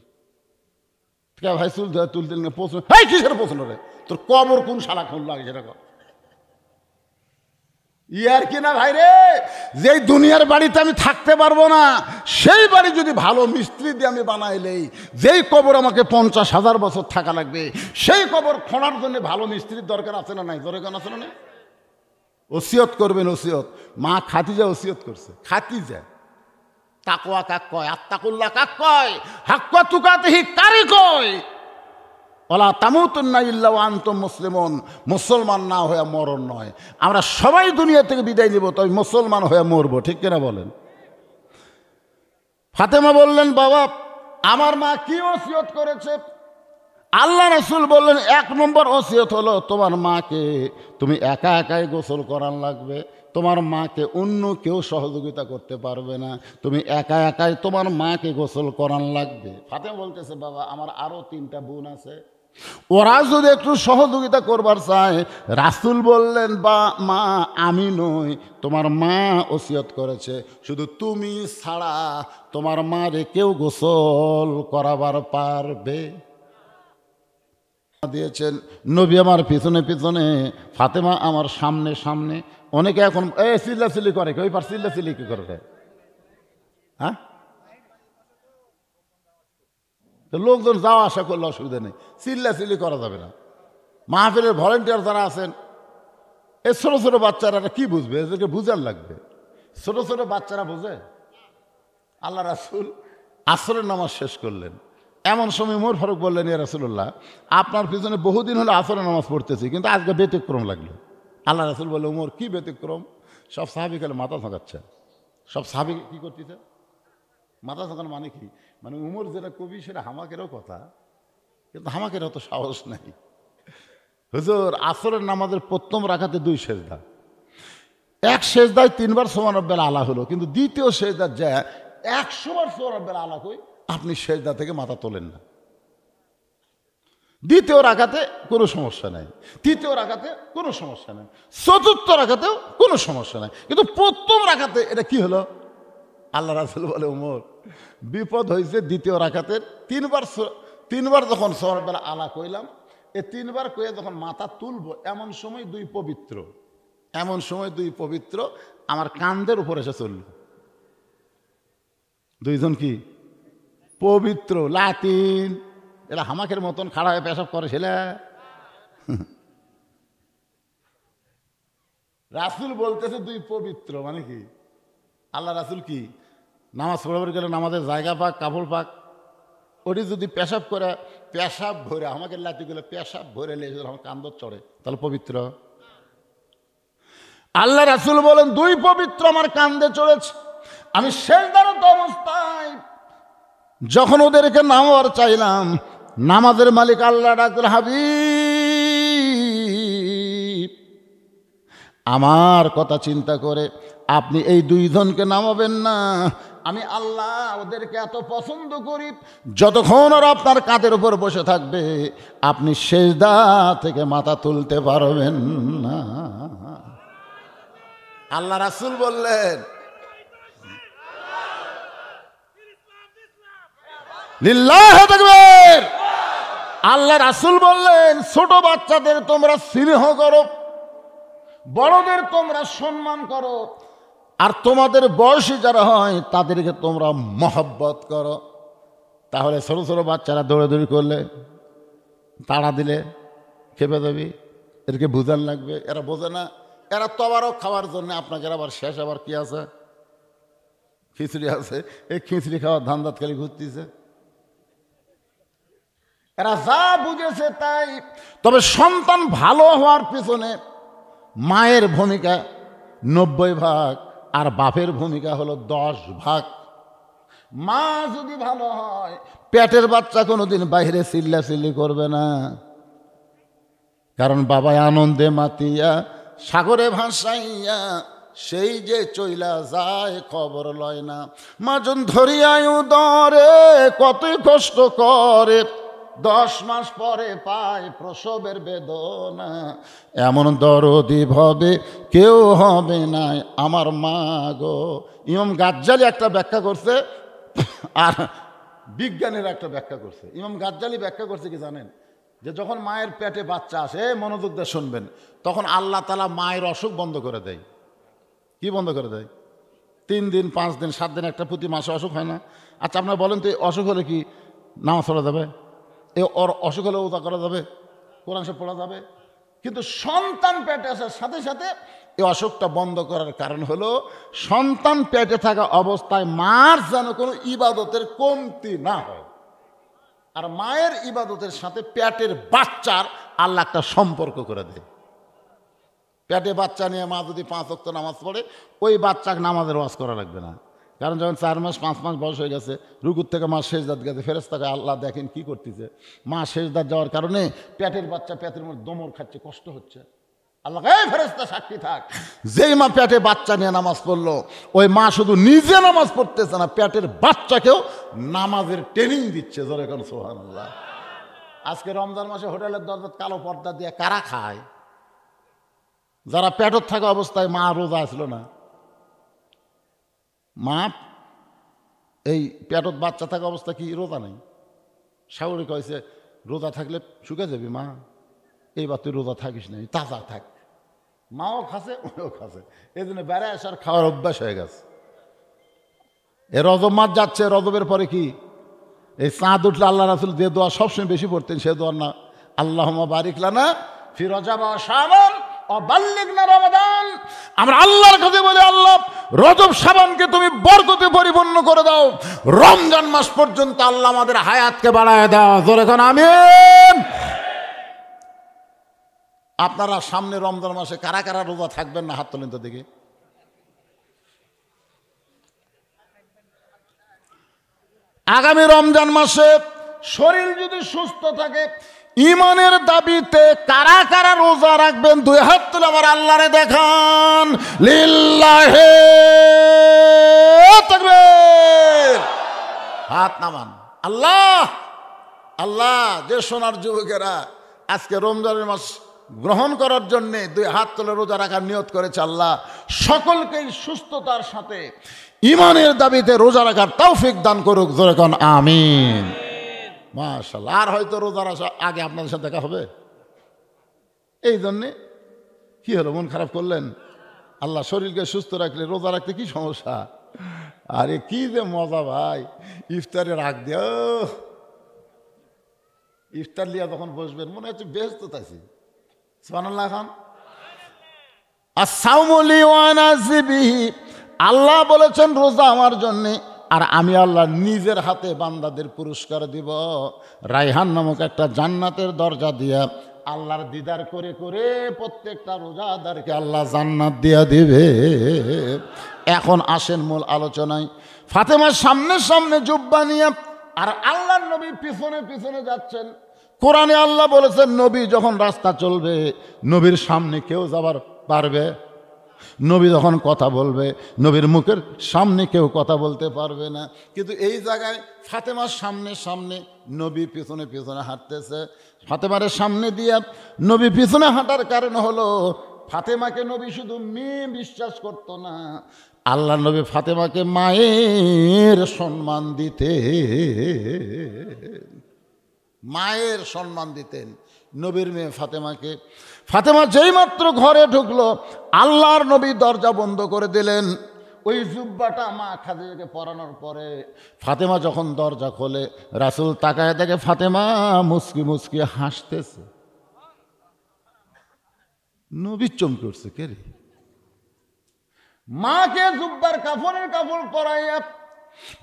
ভাই, চুল ধরে তুলতে পৌঁছানো, হাই কিসের পৌঁছানো রে, তোর কবর কোন শালা খুললো আগে সেটা কর। ইয়ার কিনা ভাই রে, যেই দুনিয়ার বাড়িতে আমি থাকতে পারবো না, সেই বাড়ি যদি ভালো মিস্ত্রি দিয়ে আমি বানাইলেই, যেই কবর আমাকে 50,000 বছর থাকা লাগবে, সেই কবর খোঁড়ার জন্য ভালো মিস্ত্রির দরকার আছে না নাই? দরকার আছে না নাই? ওসিয়ত করবেন, ওসিয়ত। মা খাদিজা ওসিয়ত করছে। খাদিজা তাকওয়া কাক কয়, আত্তাকুল্লাহ কাক কয়, হাক্কা তুকাতিহি কারি কয়, ওয়ালা তামুতুন্না ইল্লা ওয়া আনতুম মুসলিমুন। মুসলমান না হয়ে মরণ নয়, আমরা সবাই দুনিয়া থেকে বিদায় নিব, তবে মুসলমান হয়ে মরবো। ঠিক কিনা বলেন? ফাতেমা বললেন, বাবা, আমার মা কি ওসিয়ত করেছে? আল্লাহ রাসূল বললেন, 1 নম্বর ওসিয়ত হলো তোমার মাকে তুমি একা একাই গোসল করান লাগবে, তোমার মাকে অন্য কেউ সহযোগিতা করতে পারবে না, তুমি একা একাই তোমার মাকে গোসল করান লাগবে। ফাতেমা বলতেছে, বাবা, আমার আরো 3টা বোন আছে, ওরা যদি একটু সহযোগিতা করবার চায়। রাসূল বললেন, বা মা, আমি নই, তোমার মা ওসিয়ত করেছে, শুধু তুমি ছাড়া তোমার মারে কেউ গোসল করাবার পারবে দিয়েছেন। নবী আমার পিছনে পিছনে, ফাতেমা আমার সামনে সামনে। অনেকে এখন চিল্লাচিল্লি করে, ওই পার চিল্লাচিল্লি কি করে? হ্যাঁ, লোকজন যাওয়া আসা করলে অসুবিধা নেই, চিল্লাচিল্লি করা যাবে না। মাহফিলের ভলেন্টিয়ার যারা আছেন, এই ছোট ছোট বাচ্চারা কি বুঝবে? এদেরকে বুঝার লাগবে। ছোট ছোট বাচ্চারা বোঝে? আল্লাহ রাসূল আসরের নামাজ শেষ করলেন, এমন সময় ওমর ফারুক বললেন, ইয়া রাসূলুল্লাহ, আপনার পিছনে বহুদিন হলো আসরের নামাজ পড়তেছি, কিন্তু আজকে ব্যতিক্রম লাগলো। আল্লাহ রাসূল বললেন, ওমর, কি ব্যতিক্রম? সব সাহাবী খালি মাথা ঝাঁকাচ্ছে। সব সাহাবী কি করতেছে? মাথা ঝাঁকানো মানে কি? মানে উমর যেটা কবি সেটা হামাকেরও কথা, কিন্তু হামাকের অত সাহস নাই। হুজুর, আসরের নামাজের প্রথম রাকাতে 2 সেজদা, এক সেজদায় 3 বার সুবহানাল্লাহিল আলা হলো, কিন্তু দ্বিতীয় সেজদা যা 100 বার সুবহানাল্লাহিল আলা কই, আপনি সেজদা থেকে মাথা তোলেন না। দ্বিতীয় রাকাতে কোনো সমস্যা নাই, তৃতীয় রাকাতে কোনো সমস্যা নাই, চতুর্থ রাকাতেও কোনো সমস্যা নাই, কিন্তু প্রথম রাকাতে এটা কি হলো? আল্লাহ রাসূল বলে, ওমর, বিপদ হয়েছে দ্বিতীয় রাকাতের 3 বার যখন সুবহানাল্লাহিল আলা কইলাম, এই 3 বার কয়ে যখন মাথা তুলবো, এমন সময় 2 পবিত্র, এমন সময় 2 পবিত্র আমার কাঁধের উপর এসে চলল। 2 জন কি পবিত্র লাতিন, এরা হামাকের মতন খাড়া হয়ে পেশাব করে ছেলে। রাসূল বলতেছে 2 পবিত্র মানে কি? আল্লাহ রাসূল কি নামাজ পড়াবার গেলে নামাজের জায়গা পাক, কাপড় পাক, ওটি যদি পেশাব করে, পেশাব ভরে আমাকে লাতি গেলে পেশাব ভরে লেগে আমার কান্দর চড়ে, তাহলে পবিত্র? আল্লাহ রাসূল বলেন, 2 পবিত্র আমার কান্দে চড়েছে। আমি সেজদারত অবস্থায় যখন ওদেরকে নামাবার চাইলাম, নামাজের মালিক আল্লাহ ডাকল, হাবিব, আমার কথা চিন্তা করে আপনি এই 2 জনকে নামাবেন না? আমি আল্লাহ ওদেরকে এত পছন্দ করি, যতক্ষণ ওরা আপনার কাঁধের উপর বসে থাকবে আপনি সেজদা থেকে মাথা তুলতে পারবেন না। আল্লাহ রাসূল বললেন, লিল্লাহি তাকবীর। আল্লাহ রাসূল বললেন, ছোট বাচ্চাদের তোমরা স্নেহ করো, বড়দের তোমরা সম্মান করো, আর তোমাদের বয়সী যারা হয় তাদেরকে তোমরা মহব্বত করো। তাহলে ছোট ছোট বাচ্চারা দৌড়াদৌড়ি করলে তাড়া দিলে খেপে যাবি, এদেরকে বুঝান লাগবে, এরা বোঝে না। এরা তবারও খাওয়ার জন্য আপনাকে আবার শেষ আবার কি আছে, খিচুড়ি আছে, এই খিচুড়ি খাওয়ার ধান্দাত খালি ঘুরতেছে। এরা যা বুঝেছে তাই। তবে সন্তান ভালো হওয়ার পিছনে মায়ের ভূমিকা 90 ভাগ আর বাপের ভূমিকা হলো 10 ভাগ। মা যদি ভালো হয়, পেটের বাচ্চা কোনোদিন বাইরে চিল্লাচিল্লি করবে না, কারণ বাবাই আনন্দে মাতিয়া সাগরে ভাসাইয়া সেই যে চইলা যায় খবর লয় না। মাজন ধরিয়ায় উদরে কতই কষ্ট করে, 10 মাস পরে পায় প্রসবের বেদনা। এমন দরদি ভাবে কেউ হবে না আমার মা গো। ইমাম গাজ্জালি একটা ব্যাখ্যা করছে, আর বিজ্ঞানীর একটা ব্যাখ্যা করছে। ইমাম গাজ্জালি ব্যাখ্যা করছে কি জানেন, যে যখন মায়ের পেটে বাচ্চা আসে, মনোযোগ দিয়ে শুনবেন, তখন আল্লাহ তাআলা মায়ের অসুখ বন্ধ করে দেয়। কি বন্ধ করে দেয়? 3 দিন 5 দিন 7 দিন একটা প্রতি মাসে অসুখ হয় না? আচ্ছা আপনারা বলেন তো, অসুখ হলে কি নামাজ পড়া যাবে? ওর অসুখ হলে ওটা করা যাবে, কোরআন শরীফ পড়া যাবে? কিন্তু সন্তান পেটে আসার সাথে সাথে এই অসুখটা বন্ধ করার কারণ হলো সন্তান পেটে থাকা অবস্থায় মার যেন কোনো ইবাদতের কমতি না হয়। আর মায়ের ইবাদতের সাথে পেটের বাচ্চার আল্লাহ একটা সম্পর্ক করে দেয়। পেটে বাচ্চা নিয়ে মা যদি 5 ওয়াক্ত নামাজ পড়ে, ওই বাচ্চাকে নামাজের ওয়াজ করা লাগবে না। কারণ যখন 4 মাস 5 মাস বয়স হয়ে গেছে, রুকুর থেকে মা সেজদাত গেছে, ফেরেশতাকে আল্লাহ দেখেন কি করতেছে, মা সেজদাত যাওয়ার কারণে পেটের বাচ্চা পেটের মধ্যে দমর খাচ্ছে, কষ্ট হচ্ছে। আল্লাহ এই ফেরেশতা সাক্ষী থাক, যেই মা পেটে বাচ্চা নিয়ে নামাজ পড়লো, ওই মা শুধু নিজে নামাজ পড়তেছে না, পেটের বাচ্চাকেও নামাজের ট্রেনিং দিচ্ছে। জোরে কোন সুবহানাল্লাহ। আজকে রমজান মাসে হোটেলের দরজা কালো পর্দা দিয়ে কারা খায়? যারা পেটত থাকা অবস্থায় মা রোজা আসলো না। মা এই পেটত বাচ্চা থাকা অবস্থা কি রোজা নেই? স্বাভাবিক হয়েছে রোজা থাকলে শুকে যাবি মা, এইবার তুই রোজা থাকিস না, তাজা থাক। মাও খাসে, ওও খাসে, এই জন্য বেড়ায় আসার খাওয়ার অভ্যাস হয়ে গেছে। এ রজব মাস যাচ্ছে, রজবের পরে কি এই চাঁদ উঠলে আল্লাহ রাসূল যে দোয়া সবসময় বেশি পড়তেন, সে দোয়ার না আল্লাহুম্মা বারিক লানা ফি রজব ওয়া শাবান ওয়া বাল্লিগনা রমাদান। আমরা আল্লাহর কাছে বলি, আল্লাহ রজব শাবানকে তুমি বরকতে পরিপূর্ণ করে দাও, রমজান মাস পর্যন্ত আল্লাহ আমাদের হায়াতকে বাড়ায় দাও। জোরে কোন আমিন। আপনারা সামনে রমজান মাসে কারা কারা রোজা থাকবেন না হাত তোলেন তো দেখি। আগামী রমজান মাসে শরীর যদি সুস্থ থাকে, ইমানের দাবিতে কারা কারা রোজা রাখবেন? 2 হাত তুলে আমার আল্লাহরে দেখান। লিল্লাহে তাকবীর। হাত নামান। আল্লাহ আল্লাহ, যে সোনার যুবকেরা আজকে রমজানের মাস গ্রহণ করার জন্য 2 হাত তুলে রোজা রাখার নিয়ত করেছে, আল্লাহ সকলকেই সুস্থতার সাথে ইমানের দাবিতে রোজা রাখার তৌফিক দান করুক। জোরে কোন আমিন। মাশাআল্লাহ। আর হয়তো রোজার আগে আপনাদের সাথে দেখা হবে। এই জন্যে কি হলো, মন খারাপ করলেন? আল্লাহ শরীরকে সুস্থ রাখলে রোজা রাখতে কি সমস্যা? আরে কি যে মজা ভাই, ইফতারের আগ দিয়ে ইফতার লিয়া যখন বসবেন মনে হচ্ছে ব্যস্ত আছি। সুবহানাল্লাহ। খান আসসাউমু লি ওয়া আনা বিহি, আল্লাহ বলেছেন রোজা আমার জন্যে, আর আমি আল্লাহ নিজের হাতে বান্দাদের পুরস্কার দিব। রায়হান নামক একটা জান্নাতের দরজা দিয়া আল্লাহর দিদার করে করে প্রত্যেকটা রোজাদারকে আল্লাহ জান্নাত দিয়া দিবে। এখন আসেন মূল আলোচনায়। ফাতেমার সামনে সামনে জুব্বা নিয়ে আর আল্লাহর নবী পিছনে পিছনে যাচ্ছেন। কোরআনে আল্লাহ বলেছেন, নবী যখন রাস্তা চলবে, নবীর সামনে কেউ যাবার পারবে? নবী যখন কথা বলবে, নবীর মুখের সামনে কেউ কথা বলতে পারবে না। কিন্তু এই জায়গায় ফাতেমার সামনে সামনে, নবী পিছনে পিছনে হাঁটতেছে। ফাতেমার সামনে দিয়ে নবী পিছনে হাঁটার কারণ হলো, ফাতেমাকে নবী শুধু মেয়ে বিশ্বাস করতো না, আল্লাহ নবী ফাতেমাকে মায়ের সম্মান দিতে, মায়ের সম্মান দিতেন নবীর মেয়ে ফাতেমাকে। ফাতেমা যেই মাত্র ঘরে ঢুকলো, আল্লাহর নবী দরজা বন্ধ করে দিলেন। ওই জুব্বাটা মা খাদিজাকে পরানোর পরে ফাতেমা যখন দরজা খোলে, রাসূল তাকায় দেখে ফাতেমা মুস্কি মুস্কি হাসতেছে। নবী চমকে উঠছে, কে রে? মাকে জুব্বার কাপড়ের কাপড় পরাইয়া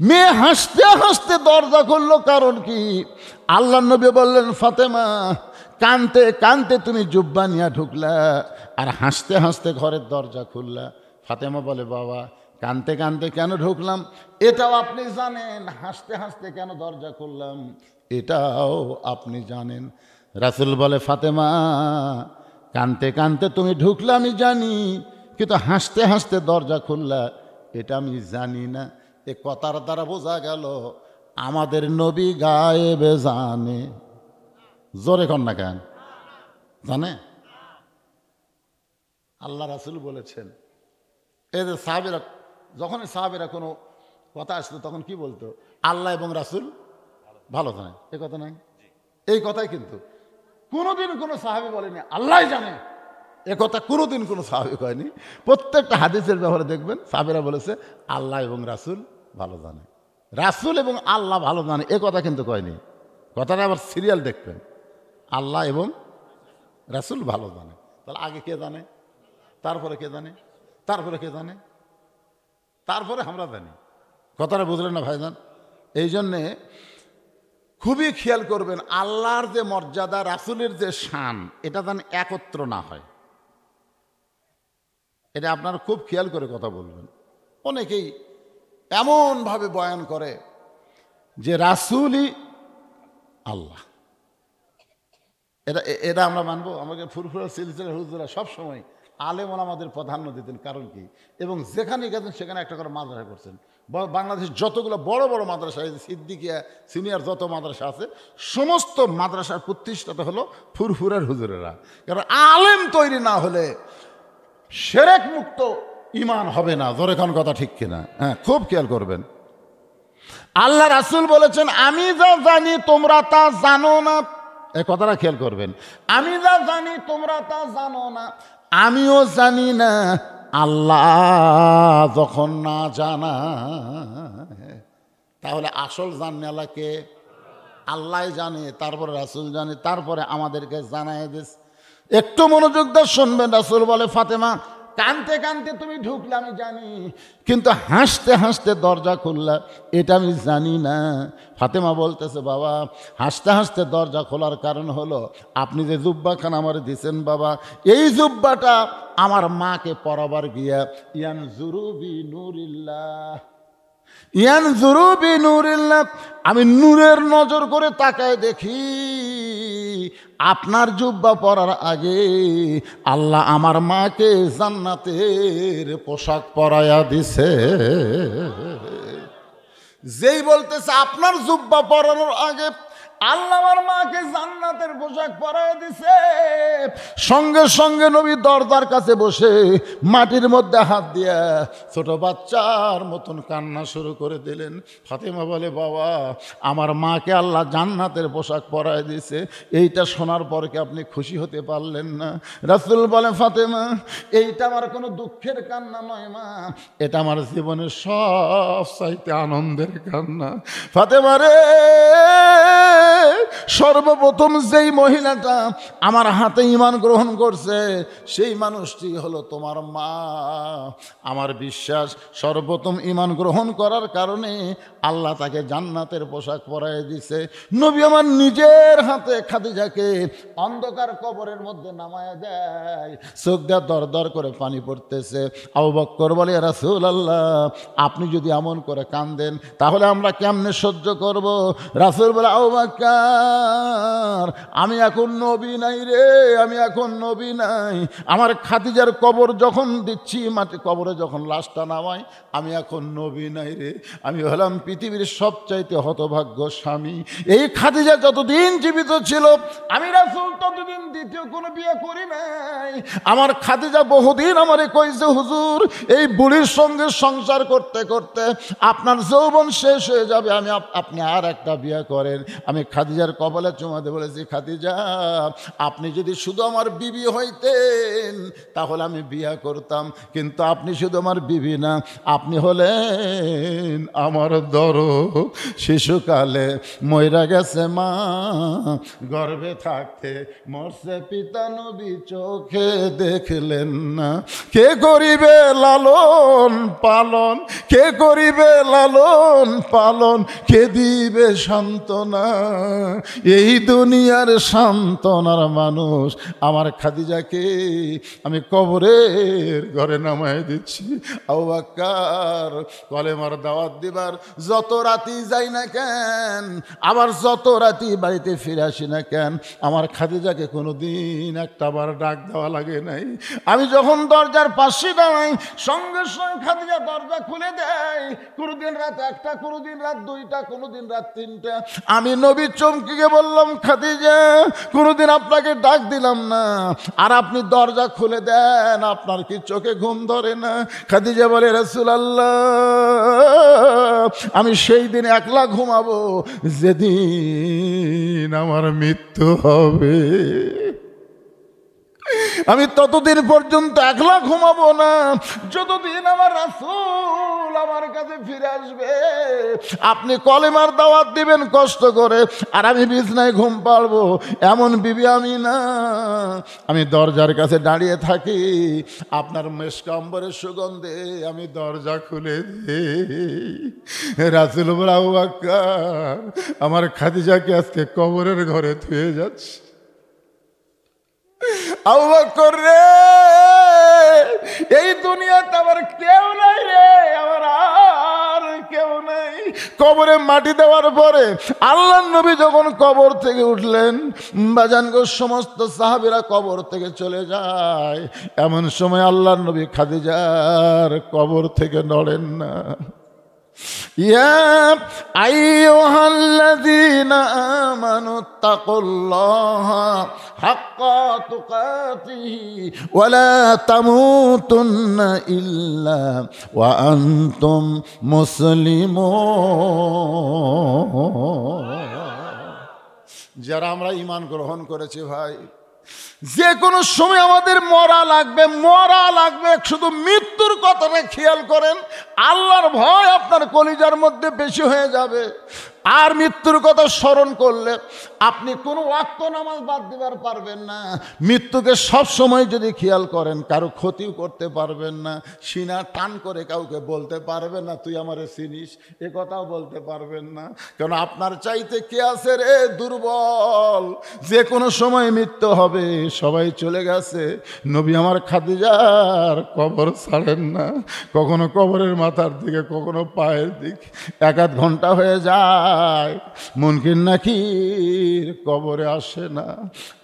মেয়ে হাসতে হাসতে দরজা খুললো। কারণ কি? আল্লাহ নবী বললেন, ফাতেমা কানতে কানতে তুমি জুব্বা নিয়ে ঢুকলা আর হাসতে হাসতে ঘরের দরজা খুললা। ফাতেমা বলে, বাবা কানতে কানতে কেন ঢুকলাম এটাও আপনি জানেন, হাসতে হাসতে কেন দরজা খুললাম এটাও আপনি জানেন। রাসূল বলে, ফাতেমা কানতে কানতে তুমি ঢুকলা আমি জানি, কিন্তু হাসতে হাসতে দরজা খুললা এটা আমি জানি না। এ কথার দ্বারা বোঝা গেল আমাদের নবী গায়েবে জানে। জোরে কন না কেন? জানে। আল্লাহ রাসূল বলেছেন, এই যে সাহাবীরা, যখন সাহাবীরা কোনো কথা আসতো তখন কি বলতো? আল্লাহ এবং রাসূল ভালো জানে। এ কথা নাই, এই কথাই কিন্তু কোনোদিন কোনো সাহাবী বলেনি আল্লাহ জানে। এ কথা কোনোদিন কোনো সাহাবী কয়নি। প্রত্যেকটা হাদিসের ব্যাপারে দেখবেন সাহাবীরা বলেছে আল্লাহ এবং রাসূল ভালো জানে, রাসূল এবং আল্লাহ ভালো জানে, এ কথা কিন্তু কয়নি। কথাটা আবার সিরিয়াল দেখবেন, আল্লাহ এবং রাসূল ভালো জানে। তাহলে আগে কে জানে, তারপরে কে জানে, তারপরে কে জানে, তারপরে আমরা জানি। কথাটা বুঝলেন না ভাইজান? এই জন্যে খুবই খেয়াল করবেন, আল্লাহর যে মর্যাদা, রাসূলের যে শান, এটা যেন একত্র না হয়। এটা আপনারা খুব খেয়াল করে কথা বলবেন। অনেকেই এমনভাবে বয়ান করে যে রাসূলই আল্লাহ। এটা আমরা মানবো? আমাকে ফুরফুরা সিলসিলা হুজুরা সবসময় আলেম ওলামাদের প্রাধান্য দিতেন। কারণ কি? এবং যেখানে গেছেন সেখানে একটা করে মাদ্রাসা করছেন। বাংলাদেশের যতগুলো বড় বড় মাদ্রাসা, সিদ্দিকিয়া সিনিয়র যত মাদ্রাসা আছে, সমস্ত মাদ্রাসার প্রতিষ্ঠাতা হলো ফুরফুরার হুজুরেরা। কারণ আলেম তৈরি না হলে শিরক মুক্ত ঈমান হবে না। জোরে কোন কথা ঠিক কিনা? হ্যাঁ, খুব খেয়াল করবেন। আল্লাহ রাসূল বলেছেন, আমি যা জানি তোমরা তা জানো না। এই কথাটা খেয়াল করবেন। আমি যা জানি তোমরা তা জানো না, আমিও জানি না আল্লাহ যখন না জানা। তাহলে আসল জানালাকে আল্লাহ জানে, তারপরে রাসূল জানে, তারপরে আমাদেরকে জানায় দিস। একটু মনোযোগ দিয়ে শুনবেন। রাসূল বলে, ফাতেমা কানতে কানতে তুমি ঢুকলে আমি জানি, কিন্তু হাসতে হাসতে দরজা খুললা এটা আমি জানি না। ফাতেমা বলতেছে, বাবা হাসতে হাসতে দরজা খোলার কারণ হলো আপনি যে জুব্বাখান আমার দিছেন বাবা, এই জুব্বাটা আমার মাকে পরাবার গিয়া ইয়ানজুরু বিনুরিল্লাহ, ইয়ানজুরু বিনুরিল্লাহ, আমি নূরের নজর করে তাকায় দেখি আপনার জুব্বা পরার আগে আল্লাহ আমার মাকে জান্নাতের পোশাক পরায়া দিছে। যেই বলতেছে আপনার জুব্বা পরানোর আগে আল্লাহ আমার মাকে জান্নাতের পোশাক পরায় দিছে, সঙ্গে সঙ্গে নবী দরজার কাছে বসে মাটির মধ্যে হাত দিয়া ছোট বাচ্চার মতন কান্না শুরু করে দিলেন। ফাতেমা বলে, বাবা আমার মাকে আল্লাহ জান্নাতের পোশাক পরায় দিছে, এইটা শোনার পর কি আপনি খুশি হতে পারলেন না? রাসূল বলে, ফাতেমা এইটা আমার কোনো দুঃখের কান্না নয় মা, এটা আমার জীবনের সবচাইতে আনন্দের কান্না। ফাতেমা রে, সর্বপ্রথম যেই মহিলাটা আমার হাতে ঈমান গ্রহণ করছে সেই মানুষটি হলো তোমার মা। আমার বিশ্বাস সর্বপ্রথম ঈমান গ্রহণ করার কারণে আল্লাহ তাকে জান্নাতের পোশাক পরায় দিছে। নবী আমার নিজের হাতে খাদিজাকে অন্ধকার কবরের মধ্যে নামায়া দেয়, চোখ দিয়ে দর দর করে পানি পড়তেছে। আবু বকর বলে, ইয়া রাসূলুল্লাহ আপনি যদি এমন করে কাঁদেন তাহলে আমরা কেমনে সহ্য করব? রাসূল বলে, আবু বকর আমি এখন নবী নাই রে, আমি এখন নবী নাই। আমার খাদিজার কবর যখন দিচ্ছি, মাটি কবরে যখন লাশটা নামাই, আমি এখন নবী নাই রে, আমি হলাম পৃথিবীর সবচাইতে হতভাগ্য স্বামী। এই খাদিজা যতদিন জীবিত ছিল আমি রাসূল ততদিন দ্বিতীয় কোনো বিয়ে করি নাই। আমার খাদিজা বহুদিন আমারে কইছে, হুজুর এই বুড়ির সঙ্গে সংসার করতে করতে আপনার যৌবন শেষ হয়ে যাবে, আপনি আর একটা বিয়ে করেন। আমি খাদিজার কবলে কপালে চুমা দিয়ে বলেছি, খাদিজা আপনি যদি শুধু আমার বিবি হইতেন তাহলে আমি বিয়া করতাম, কিন্তু আপনি শুধু আমার বিবি না, আপনি হলেন আমার দরদ। শিশুকালে মইরা গেছে মা, গর্ভে থাকতে মরছে পিতা, নবী চোখে দেখলেন না। কে করিবে লালন পালন, কে করিবে লালন পালন, কে দিবে সান্ত্বনা? এই দুনিয়ার সান্ত্বনার মানুষ আমার খাদিজাকে আমি কবরের ঘরে নামায় দিচ্ছি। আবু বকর কলেমার দাওয়াত দিবার যত রাতি যাই না কেন, আবার যত রাতি বাড়িতে ফিরে আসি না কেন, আমার খাদিজাকে কোনোদিন একটা বার ডাক দেওয়া লাগে নাই। আমি যখন দরজার পাশে দাঁড়াই সঙ্গে সঙ্গে খাদিজা দরজা খুলে দেয়। কোনোদিন রাত 1টা, কোনোদিন রাত 2টা, কোনোদিন রাত 3টা। আমি নবী চমকে বললাম, খাদিজা কোনোদিন আপনাকে ডাক দিলাম না আর আপনি দরজা খুলে দেন, আপনার কি চোখে ঘুম ধরে না? খাদিজা বলে, রাসূলুল্লাহ আমি সেই দিন একলা ঘুমাবো যেদিন আমার মৃত্যু হবে। আমি ততদিন পর্যন্ত একলা ঘুমাবো না যতদিন আমার রাসূল আমার কাছে ফিরে আসবে। আপনি কলেমার দাওয়াত দিবেন কষ্ট করে আর আমি বিছনায় ঘুম পাড়বো, এমন বিবি আমি না। আমি দরজার কাছে দাঁড়িয়ে থাকি, আপনার মেশকাম্বরের সুগন্ধে আমি দরজা খুলে দিই। রাসূল বলে, আবু বকর আমার খাদিজাকে আজকে কবরের ঘরে থুয়ে যাচ্ছে। আবু বকর রে, এই দুনিয়াতে আমার কেউ নাই রে, আমার আর কেউ নাই। কবরে মাটি দেওয়ার পরে আল্লাহর নবী যখন কবর থেকে উঠলেন, বাজান গো সমস্ত সাহাবীরা কবর থেকে চলে যায়, এমন সময় আল্লাহর নবী খাদিজার কবর থেকে নড়েন না। ইয়া আইয়ুহাল্লাযীনা আমানুত্তাকুল্লাহা হাক্কা তুকাতিহি ওয়া লা তামুতুন্না ইল্লা ওয়া আনতুম মুসলিমুন। যারা আমরা ঈমান গ্রহণ করেছি ভাই, যে কোনো সময় আমাদের মরা লাগবে, মরা লাগবে। শুধু মৃত্যুর কথাটা খেয়াল করেন, আল্লাহর ভয় আপনার কলিজার মধ্যে বেশি হয়ে যাবে। আর মৃত্যুর কথা স্মরণ করলে আপনি কোনো ওয়াক্ত নামাজ বাদ দিবার পারবেন না। মৃত্যুকে সব সময় যদি খেয়াল করেন, কারো ক্ষতিও করতে পারবেন না। সিনা টান করে কাউকে বলতে পারবেন না তুই আমারে চিনিস, এ কথাও বলতে পারবেন না। কারণ আপনার চাইতে কে আছে রে দুর্বল? যে কোনো সময় মৃত্যু হবে, সবাই চলে গেছে। নবী আমার খাদিজার কবর ছাড়েন না, কখনো কবরের মাথার দিকে, কখনো পায়ের দিকে। 1-8 ঘন্টা হয়ে যায়, মুনকির নাকির কবরে আসে না।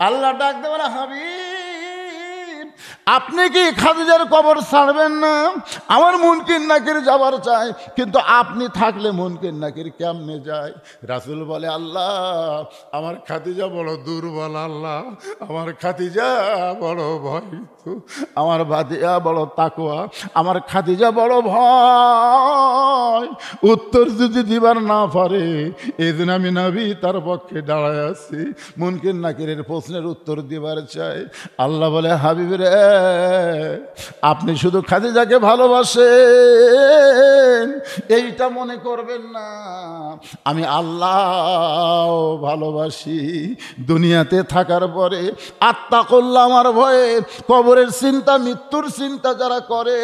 আল্লাহ ডাক দেবে না, হাবিব আপনি কি খাদিজার কবর ছাড়বেন না? আমার মুনকির নাকির যাবার চাই, কিন্তু আপনি থাকলে মুনকির নাকির কেমনে যায়? রাসূল বলে, আল্লাহ আমার খাদিজা বড় দুর্বল, আল্লাহ আমার খাদিজা বড় ভয়ভীত, আমার ভাতিজা বড় তাকওয়া, আমার খাদিজা বড় ভয়। উত্তর যদি দিবার না পারে, এই দিন আমি নবী তার পক্ষে দাঁড়ায় আছি, মুনকির নাকিরের প্রশ্নের উত্তর দিবার চাই। আল্লাহ বলে, হাবিব রে আপনি শুধু খাদিজাকে ভালোবাসেন এইটা মনে করবেন না, আমি আল্লাহ ভালোবাসি। দুনিয়াতে থাকার পরে আত্মা করলাম আমার ভয়ে, কবরের চিন্তা, মৃত্যুর চিন্তা যারা করে,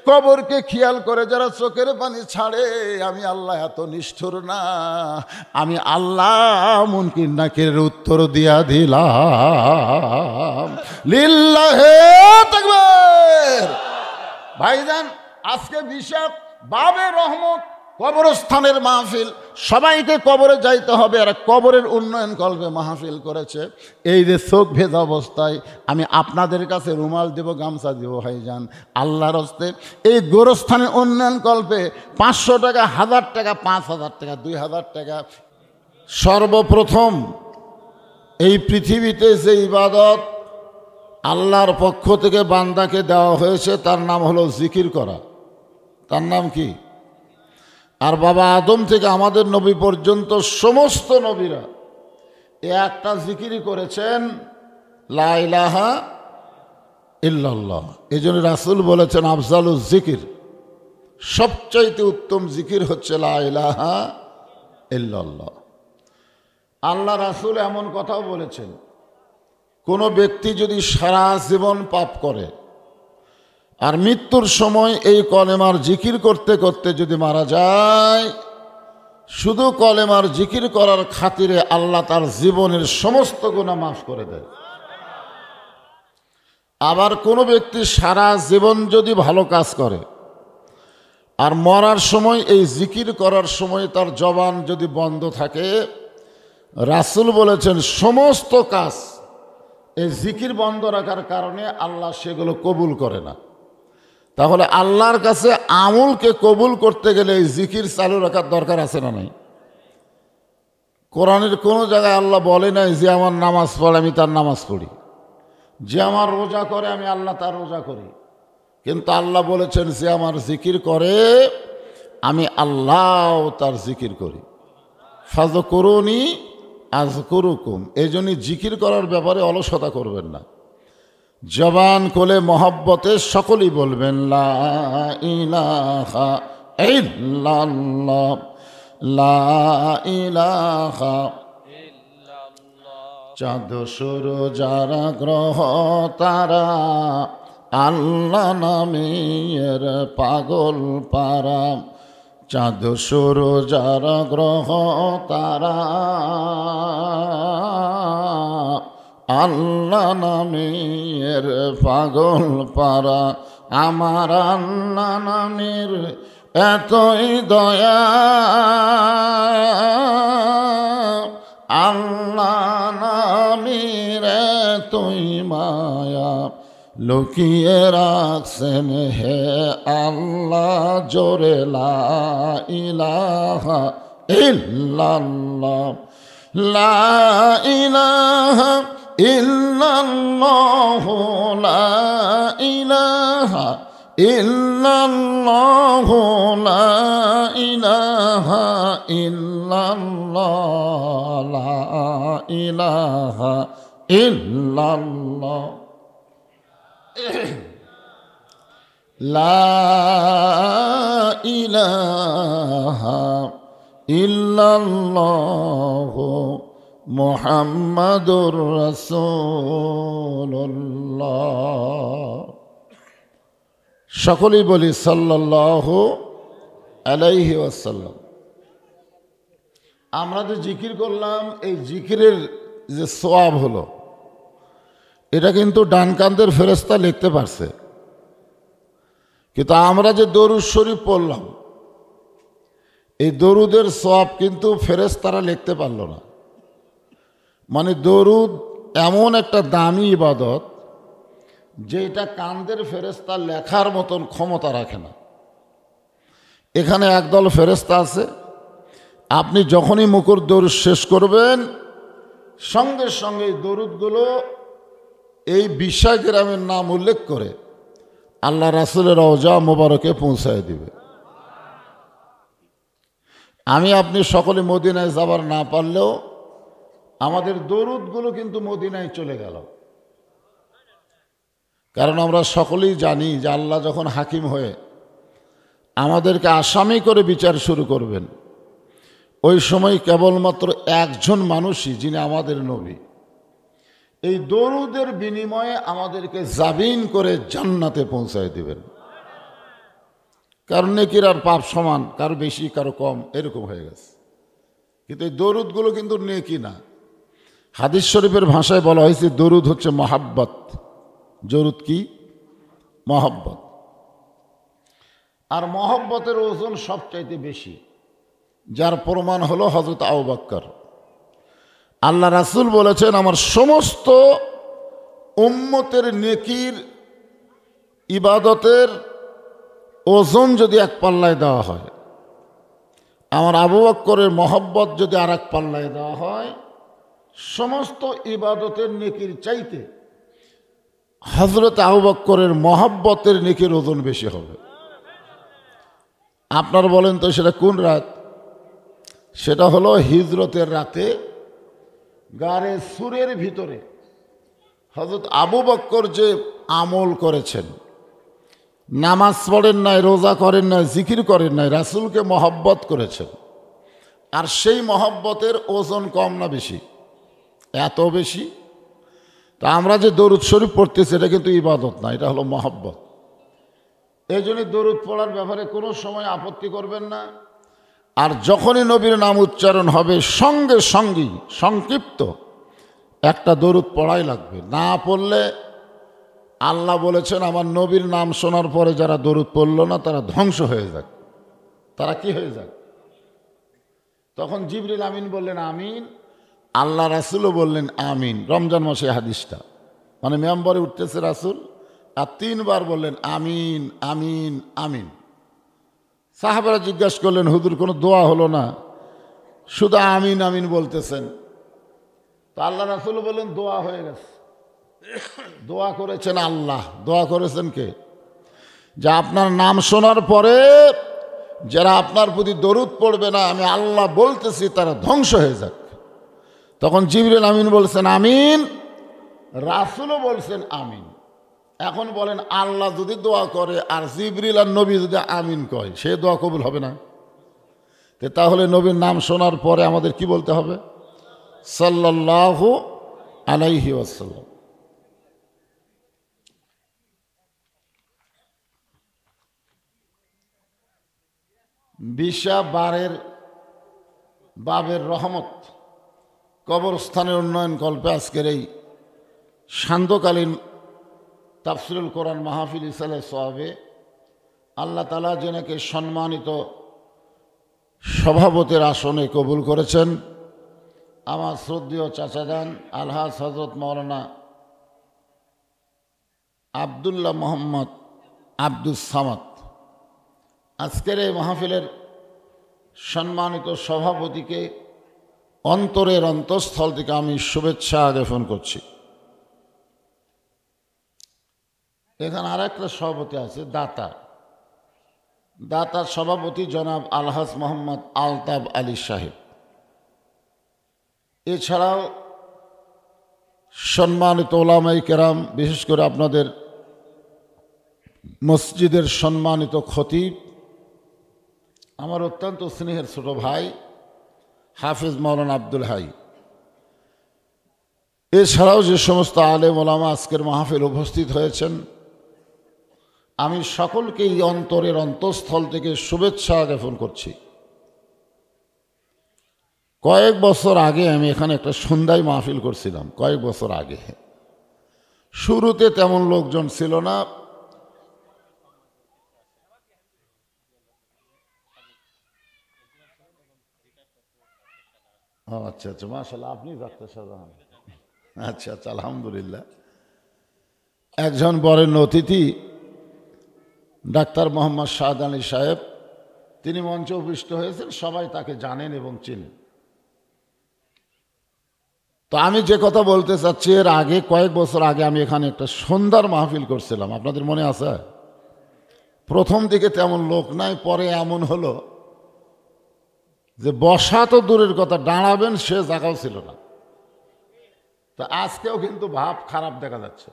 কবরকে খেয়াল করে যারা চোখের পানি ছাড়ে, আমি আল্লাহ এত নিষ্ঠুর না। আমি আল্লাহ মুনকির নাকিরের উত্তর দিয়া দিলাম। লিল্লাহে তাকবীর। ভাইজান আজকে বিশাল বাবে রহমত কবরস্থানের মাহফিল, সবাইকে কবরে যাইতে হবে আর কবরের উন্নয়ন কল্পে মাহফিল করেছে। এই যে চোখ ভেজা অবস্থায় আমি আপনাদের কাছে রুমাল দেব, গামছা দেব। ভাইজান আল্লাহর হস্তে এই গোরস্থানের উন্নয়ন কল্পে 500 টাকা, 1000 টাকা, 5000 টাকা, 2000 টাকা। সর্বপ্রথম এই পৃথিবীতে যে ইবাদত আল্লাহর পক্ষ থেকে বান্দাকে দেওয়া হয়েছে তার নাম হলো জিকির করা। তার নাম কি? আর বাবা আদম থেকে আমাদের নবী পর্যন্ত সমস্ত নবীরা একটা জিকিরই করেছেন, লা ইলাহা ইল্লাল্লাহ। এই জন্য রাসূল বলেছেন আফজালুজ জিকির, সবচাইতে উত্তম জিকির হচ্ছে লা ইলাহা ইল্লাল্লাহ। আল্লাহ রাসূল এমন কথাও বলেছেন, কোনো ব্যক্তি যদি সারা জীবন পাপ করে আর মৃত্যুর সময় এই কলেমার জিকির করতে করতে যদি মারা যায়, শুধু কলেমার জিকির করার খাতিরে আল্লাহ তার জীবনের সমস্ত গুনাহ মাফ করে দেয়। আবার কোনো ব্যক্তি সারা জীবন যদি ভালো কাজ করে আর মরার সময় এই জিকির করার সময় তার জবান যদি বন্ধ থাকে, রাসূল বলেছেন সমস্ত কাজ এই জিকির বন্ধ রাখার কারণে আল্লাহ সেগুলো কবুল করে না। তাহলে আল্লাহর কাছে আমলকে কবুল করতে গেলে এই জিকির চালু রাখার দরকার আছে না নাই? কোরআনের কোনো জায়গায় আল্লাহ বলে নাই যে আমার নামাজ পড়ে আমি তার নামাজ পড়ি, যে আমার রোজা করে আমি আল্লাহ তার রোজা করি। কিন্তু আল্লাহ বলেছেন যে আমার জিকির করে আমি আল্লাহ তার জিকির করি। ফাযকুরুনি আযকুরুকুম। এই জন্য জিকির করার ব্যাপারে অলসতা করবেন না। জবান খুলে মহব্বতে সকলেই বলবেন লা ইলাহা ইল্লাল্লাহ, লা ইলাহা ইল্লাল্লাহ। চাঁদ সূর্য যারা গ্রহ তারা আল্লাহ নামের পাগল পারা। চাঁদ সূর্য যারা গ্রহ তারা আল্লাহ নামের পাগল পারা। আমার আল্লাহ নামের এতই দয়া, আল্লাহ নামের এতই মায়া, লুকিয়ে রাখছেন হে আল্লাহ জোরে লা ইলাহা ইল্লাল্লাহ, লা ইলাহা ইল্লাল্লাহ, লা ইলাহা ইল্লাল্লাহ, লা ইলাহা ইল্লাল্লাহ, লা ইলাহা ইল্লাল্লাহ, লা ইলাহা ইল্লাল্লাহ মুহাম্মাদুর রাসূলুল্লাহ। সকলেই বলি সাল্লাল্লাহু আলাইহি ওয়াসাল্লাম। আমরা যে জিকির করলাম, এই জিকিরের যে সওয়াব হলো, এটা কিন্তু ডান কান্দের ফেরেশতা লিখতে পারছে। কিন্তু আমরা যে দরুদ শরীফ পড়লাম, এই দরুদের সওয়াব কিন্তু ফেরেশতারা লিখতে পারল না। মানে দরুদ এমন একটা দামি ইবাদত যেটা কান্দের ফেরেশতা লেখার মতন ক্ষমতা রাখে না। এখানে একদল ফেরেশতা আছে, আপনি যখনই মুখর দরুদ শেষ করবেন সঙ্গে সঙ্গে এই দরুদগুলো এই বিশা গ্রামের নাম উল্লেখ করে আল্লাহ রাসূলের রওজা মোবারকে পৌঁছায় দিবে। আমি আপনি সকলে মদিনায় যাবার না পারলেও আমাদের দরুদগুলো কিন্তু মদিনায় চলে গেল। কারণ আমরা সকলেই জানি যে আল্লাহ যখন হাকিম হয়ে আমাদেরকে আসামি করে বিচার শুরু করবেন, ওই সময় কেবলমাত্র একজন মানুষই, যিনি আমাদের নবী, এই দরুদের বিনিময়ে আমাদেরকে জাবিন করে জান্নাতে পৌঁছায় দিবেন। কারণ নেকির আর পাপ সমান, কারো বেশি কারো কম এরকম হয়ে গেছে। কিন্তু এই দরুদগুলো কিন্তু নেকি না। হাদিস শরীফের ভাষায় বলা হয়েছে দরুদ হচ্ছে মহাব্বত। দরুদ কি? মহাব্বত। আর মহব্বতের ওজন সবচাইতে বেশি, যার প্রমাণ হলো হযরত আবু বকর। আল্লাহ রাসূল বলেছেন আমার সমস্ত উম্মতের নেকির ইবাদতের ওজন যদি এক পাল্লায় দেওয়া হয়, আমার আবু বকরের মহব্বত যদি আর এক পাল্লায় দেওয়া হয়, সমস্ত ইবাদতের নেকির চাইতে হযরত আবু বকরের মহব্বতের নেকির ওজন বেশি হবে। আপনারা বলেন তো সেটা কোন রাত? সেটা হলো হিজরতের রাতে গারে সুরের ভিতরে হযরত আবু বকর যে আমল করেছেন, নামাজ পড়েন নাই, রোজা করেন নাই, জিকির করেন নাই, রাসূলকে মহব্বত করেছেন। আর সেই মহব্বতের ওজন কম না বেশি? এত বেশি। তা আমরা যে দরুদ শরীফ পড়তেছি এটা কিন্তু ইবাদত না, এটা হলো মহব্বত। এই জন্য দরুদ পড়ার ব্যাপারে কোনো সময় আপত্তি করবেন না। আর যখনই নবীর নাম উচ্চারণ হবে সঙ্গে সঙ্গেই সংক্ষিপ্ত একটা দরুদ পড়াই লাগবে। না পড়লে আল্লাহ বলেছেন আমার নবীর নাম শোনার পরে যারা দরুদ পড়ল না তারা ধ্বংস হয়ে যাক। তারা কি হয়ে যাক? তখন জিবরিল আমিন বললেন আমিন, আল্লাহ রাসূলও বললেন আমিন। রমজান মাসে হাদিসটা, মানে মেম্বরে উঠতেছে রাসূল আর 3 বার বললেন আমিন আমিন আমিন। সাহাবারা জিজ্ঞাসা করলেন হুজুর কোনো দোয়া হলো না, শুধু আমিন আমিন বলতেছেন। তো আল্লাহ রাসূল বললেন দোয়া হয়ে গেছে। দোয়া করেছেন আল্লাহ। দোয়া করেছেন কে? যে আপনার নাম শোনার পরে যারা আপনার প্রতি দরুদ পড়বে না আমি আল্লাহ বলতেছি তারা ধ্বংস হয়ে যাক। তখন জিবরিল আমিন বলছেন আমিন, রাসূলও বলছেন আমিন। এখন বলেন আল্লাহ যদি দোয়া করে আর জিবরিল আর নবী যদি আমিন কয়, সে দোয়া কবুল হবে না? তাহলে নবীর নাম শোনার পরে আমাদের কি বলতে হবে? সাল্লাল্লাহু আলাইহি ওয়াসাল্লাম। বিশা বাবের রহমত কবরস্থানের উন্নয়ন কল্পে আজকের এই সান্ধ্যকালীন তাফসিরুল কোরআন মাহফিল ইসালে সোয়াবে আল্লাহ তাআলা যেনাকে সম্মানিত সভাপতির আসনে কবুল করেছেন, আমার শ্রদ্ধেয় চাচাজান আলহাজ হযরত মাওলানা আব্দুল্লাহ মোহাম্মদ আব্দুস সামাদ আজকের এই মাহফিলের সম্মানিত সভাপতিকে অন্তরের অন্তঃস্থল থেকে আমি শুভেচ্ছা জ্ঞাপন করছি। এখানে আর একটা সভাপতি আছে, দাতার সভাপতি জনাব আলহাজ মোহাম্মদ আলতাব আলী সাহেব। এছাড়াও সম্মানিত ওলামায়ে কেরাম, বিশেষ করে আপনাদের মসজিদের সম্মানিত খতিব, আমার অত্যন্ত স্নেহের ছোট ভাই হাফেজ মাওলানা আব্দুল হাই, এছাড়াও যে সমস্ত আলেম ওলামা আজকের মাহফিল উপস্থিত হয়েছেন, আমি সকলকেই অন্তরের অন্তঃস্থল থেকে শুভেচ্ছা জ্ঞাপন করছি। কয়েক বছর আগে আমি এখানে একটা সন্ধ্যায় মাহফিল করছিলাম, কয়েক বছর আগে। শুরুতে তেমন লোকজন ছিল না, আচ্ছা আচ্ছা, মাশাআল্লাহ, আপনি ডাক্তার সাহেব? আচ্ছা আচ্ছা, আলহামদুলিল্লাহ। একজন বরেণ্য অতিথি ডাক্তার মোহাম্মদ শাহাদ আলী সাহেব, তিনি মঞ্চে উপবিষ্ট হয়েছেন, সবাই তাকে জানেন এবং চেনেন। তো আমি যে কথা বলতে চাচ্ছি, এর আগে কয়েক বছর আগে আমি এখানে একটা সন্ধ্যার মাহফিল করছিলাম, আপনাদের মনে আছে? প্রথম দিকে তেমন লোক নাই, পরে এমন হলো যে বসা তো দূরের কথা, দাঁড়াবেন সে জায়গাও ছিল না। তো আজকেও কিন্তু ভাব খারাপ দেখা যাচ্ছে।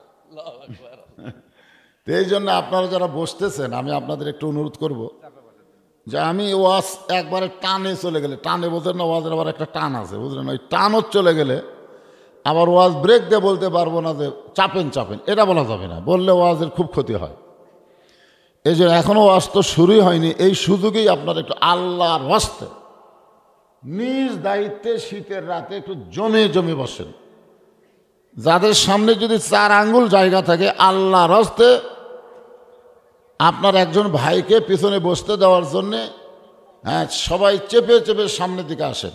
তো এই জন্য আপনারা যারা বসতেছেন, আমি আপনাদের একটু অনুরোধ করব যে আমি ওয়াজ একবারে টানে চলে গেলে, টানে বোঝেন না, ওয়াজের আবার একটা টান আছে, বুঝলেন? ওই টানও চলে গেলে আবার ওয়াজ ব্রেক দিয়ে বলতে পারবো না যে চাপেন, এটা বলা যাবে না, বললে ওয়াজের খুব ক্ষতি হয়। এই যে এখনও ওয়াজ তো শুরুই হয়নি, এই সুযোগেই আপনারা একটু আল্লাহর ওয়াস্তে নিজ দায়িত্বে শীতের রাতে একটু জমে বসেন। যাদের সামনে যদি 4 আঙ্গুল জায়গা থাকে, আল্লাহর হস্তে আপনার একজন ভাইকে পিছনে বসতে দেওয়ার জন্যে, হ্যাঁ, সবাই চেপে সামনের দিকে আসেন।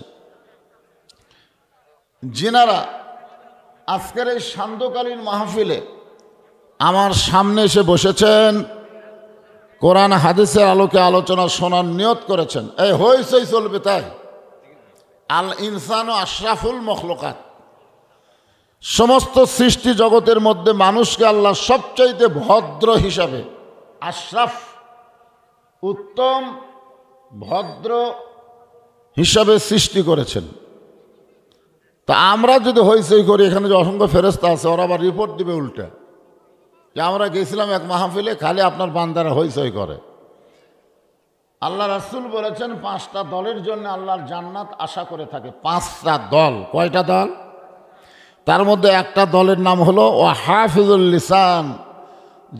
যিনারা আজকের এই সান্ধ্যকালীন মাহফিলে আমার সামনে এসে বসেছেন, কোরআন হাদিসের আলোকে আলোচনা শোনার নিয়ত করেছেন, এই হইচই চলবে তাই? আল ইনসানু আশরাফুল মখলুকাত, সমস্ত সৃষ্টি জগতের মধ্যে মানুষকে আল্লাহ সবচাইতে ভদ্র হিসাবে, আশরাফ, উত্তম, ভদ্র হিসাবে সৃষ্টি করেছেন। তা আমরা যদি হইচই করি, এখানে যে অসংখ্য ফেরেশতা আছে ওরা আবার রিপোর্ট দিবে উল্টা যে আমরা গেছিলাম এক মাহফিলে, খালি আপনার বান্দারা হইচই করে। আল্লাহ রাসূল বলেছেন 5টা দলের জন্য আল্লাহর জান্নাত আশা করে থাকে। 5টা দল। কয়টা দল? তার মধ্যে একটা দলের নাম হলো ও হাফিজুল লিসান,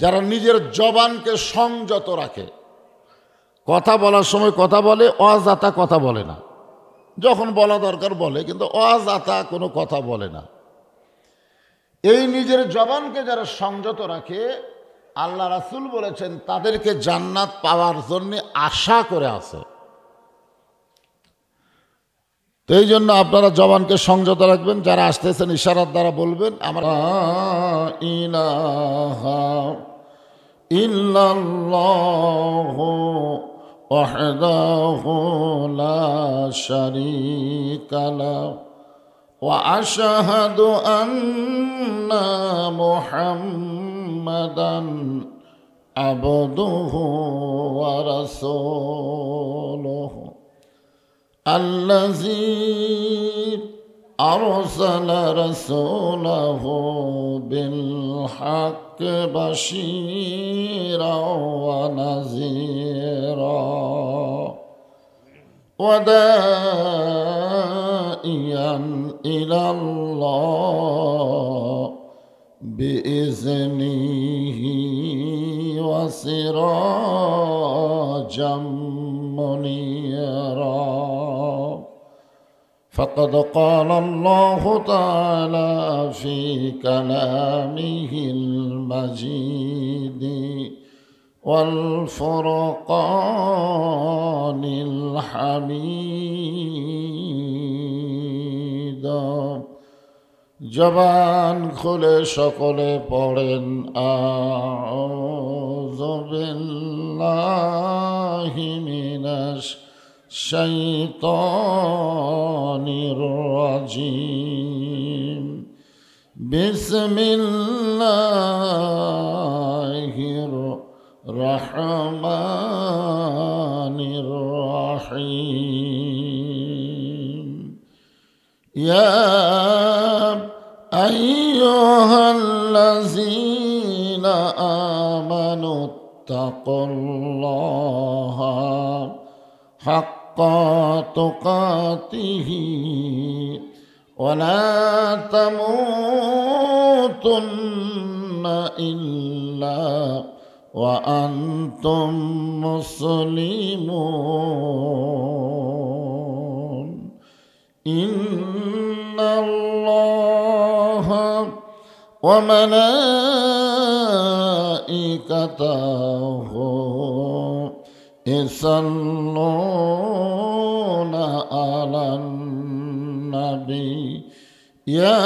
যারা নিজের জবানকে সংযত রাখে, কথা বলার সময় কথা বলে, অযাথা কথা বলে না, যখন বলা দরকার বলে, কিন্তু অযাথা কোনো কথা বলে না। এই নিজের জবানকে যারা সংযত রাখে, আল্লাহ রাসূল বলেছেন তাদেরকে জান্নাত পাওয়ার জন্য আশা করে আছে। তো এই জন্য আপনারা জবানকে সংযত রাখবেন। যারা আসতেছেন ইশারার দ্বারা বলবেন আমরা ইলাহা ইল্লাল্লাহু ওয়াহদাহু লা শারীকা লাহু ওয়া আশহাদু আন্না মুহাম্মাদান আবদুহু ওয়া রাসূলুহু الذي أرسل رسوله بالحق بشيرا ونذيرا وداعيا إلى الله بإذنه وسراجا منيرا فقد قال الله تعالى في كلامه المجيد والفرقان الحميد জবান খুলে সকলে পড়েন আউযু বিল্লাহি মিনাশ শাইতানির রাজিম বিসমিল্লাহির রহমানির রহিম ইয়া আইয়ুহাল্লাযীনা আমানু তাকুল্লাহা হাক্কা তুকাতিহি ওয়া লা তামুতুন্না ইল্লা ওয়া আনতুম মুসলিমুন ইন্নাল্লাহা ওয়া মালাইকাতাহু ইসাল্লুনা আলান নবী ইয়া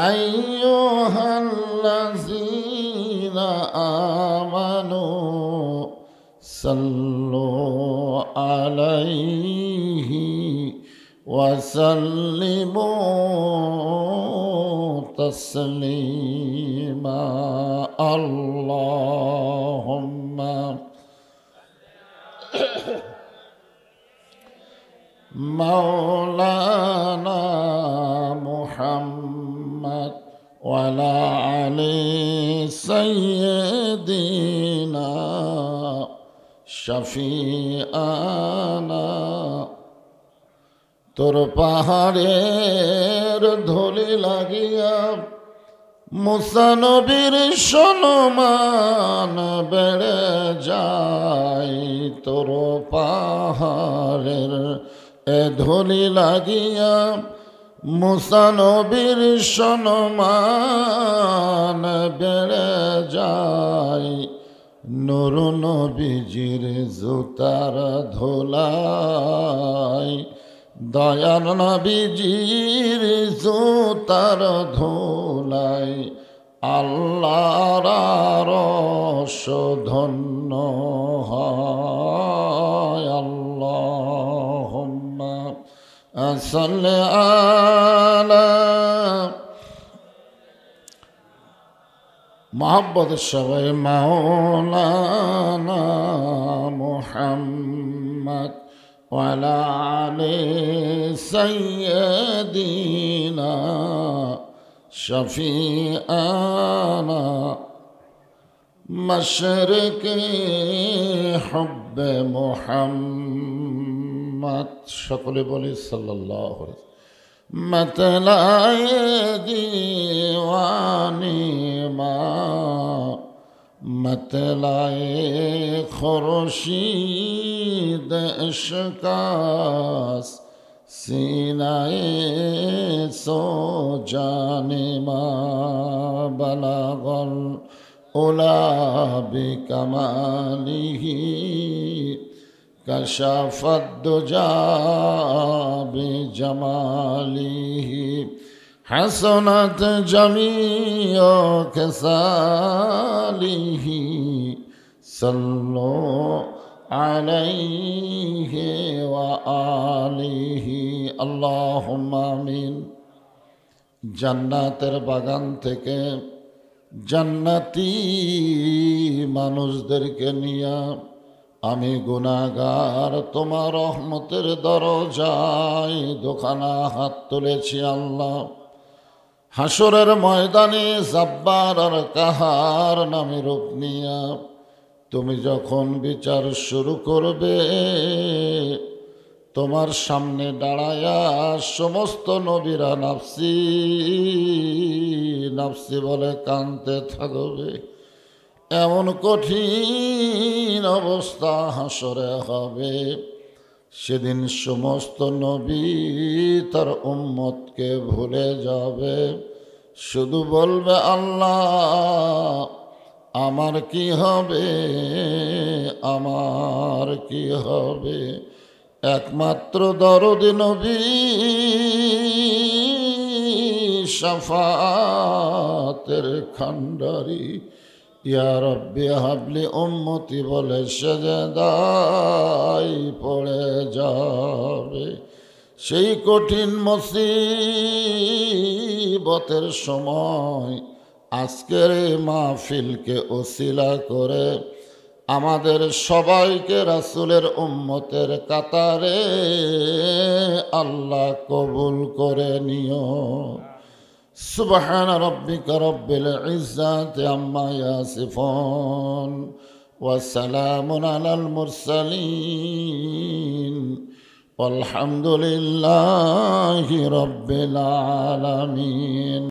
আইয়ুহাল্লাযীনা আমানু সাল্লু আলাইহি ওয়া সাল্লিমু তাসলিমা আল্লাহুম্মা মাওলানা মুহাম্মদ ওয়া আলা আলি সাইয়্যিদিনা শাফিআনা তোর পাহাড়ের ধুলি লাগিয়া মুসা নবীর সম্মান বেড়ে যায় তোর পাহাড়ের ধুলি লাগিয়া মুসা নবীর সম্মান বেড়ে যায় নূর নবীজির জুতার ধুলাই দয়াল নবীজির জুতার ধুলাই আল্লাহর আরশ ধন্য হয় আল্লাহুম্মা সাল্লি আলা মোহাম্মদ সবাই মাওলানা মুহাম্মদ وعلى آل سيدنا شفيعنا مشرق حب محمد সকলে বলি সাল্লাল্লাহু আলাইহি मतलाए दीवानी माँ मतलाए खुर्शीद इश्कास सीनाए सो जाने माँ बलागल उला बिकमालिही कशफ दुजा बिजमालिही हसनत जमीओ खसालिही सल्लो अलैहि व आलिही अल्लाहुम्मा आमीन। জান্নাতের বাগান থেকে জান্নাতি মানুষদেরকে নিয়ে আমি গুনাহগার তোমার রহমতের দরজায় দোখানা হাত তুলেছি আল্লাহ। হাসরের ময়দানে জাব্বার আর কাহার নামে রূপ নিয়া তুমি যখন বিচার শুরু করবে, তোমার সামনে দাঁড়ায়া সমস্ত নবীরা নাফসি নাফসি বলে কাঁদতে থাকবে। এমন কঠিন অবস্থা হাসরে হবে, সেদিন সমস্ত নবী তার উম্মতকে ভুলে যাবে, শুধু বলবে আল্লাহ আমার কি হবে, আমার কি হবে। একমাত্র দরদি নবী শাফাতের খান্ডারি ইয়া রব্বি হাবলি উম্মতি বলে সেজদায় পড়ে যাবে। সেই কঠিন মুসিবতের সময় আজকের এই মাহফিলকে ওসিলা করে আমাদের সবাইকে রাসূলের উম্মতের কাতারে আল্লাহ কবুল করে নিও। সুবহান রাব্বিকা রব্বিল ইজ্জাতি আম্মা ইয়াসিফুন ওয়া সালামুন আলাল মুরসালিন ওয়ালহামদুলিল্লাহি রাব্বিল আলামিন।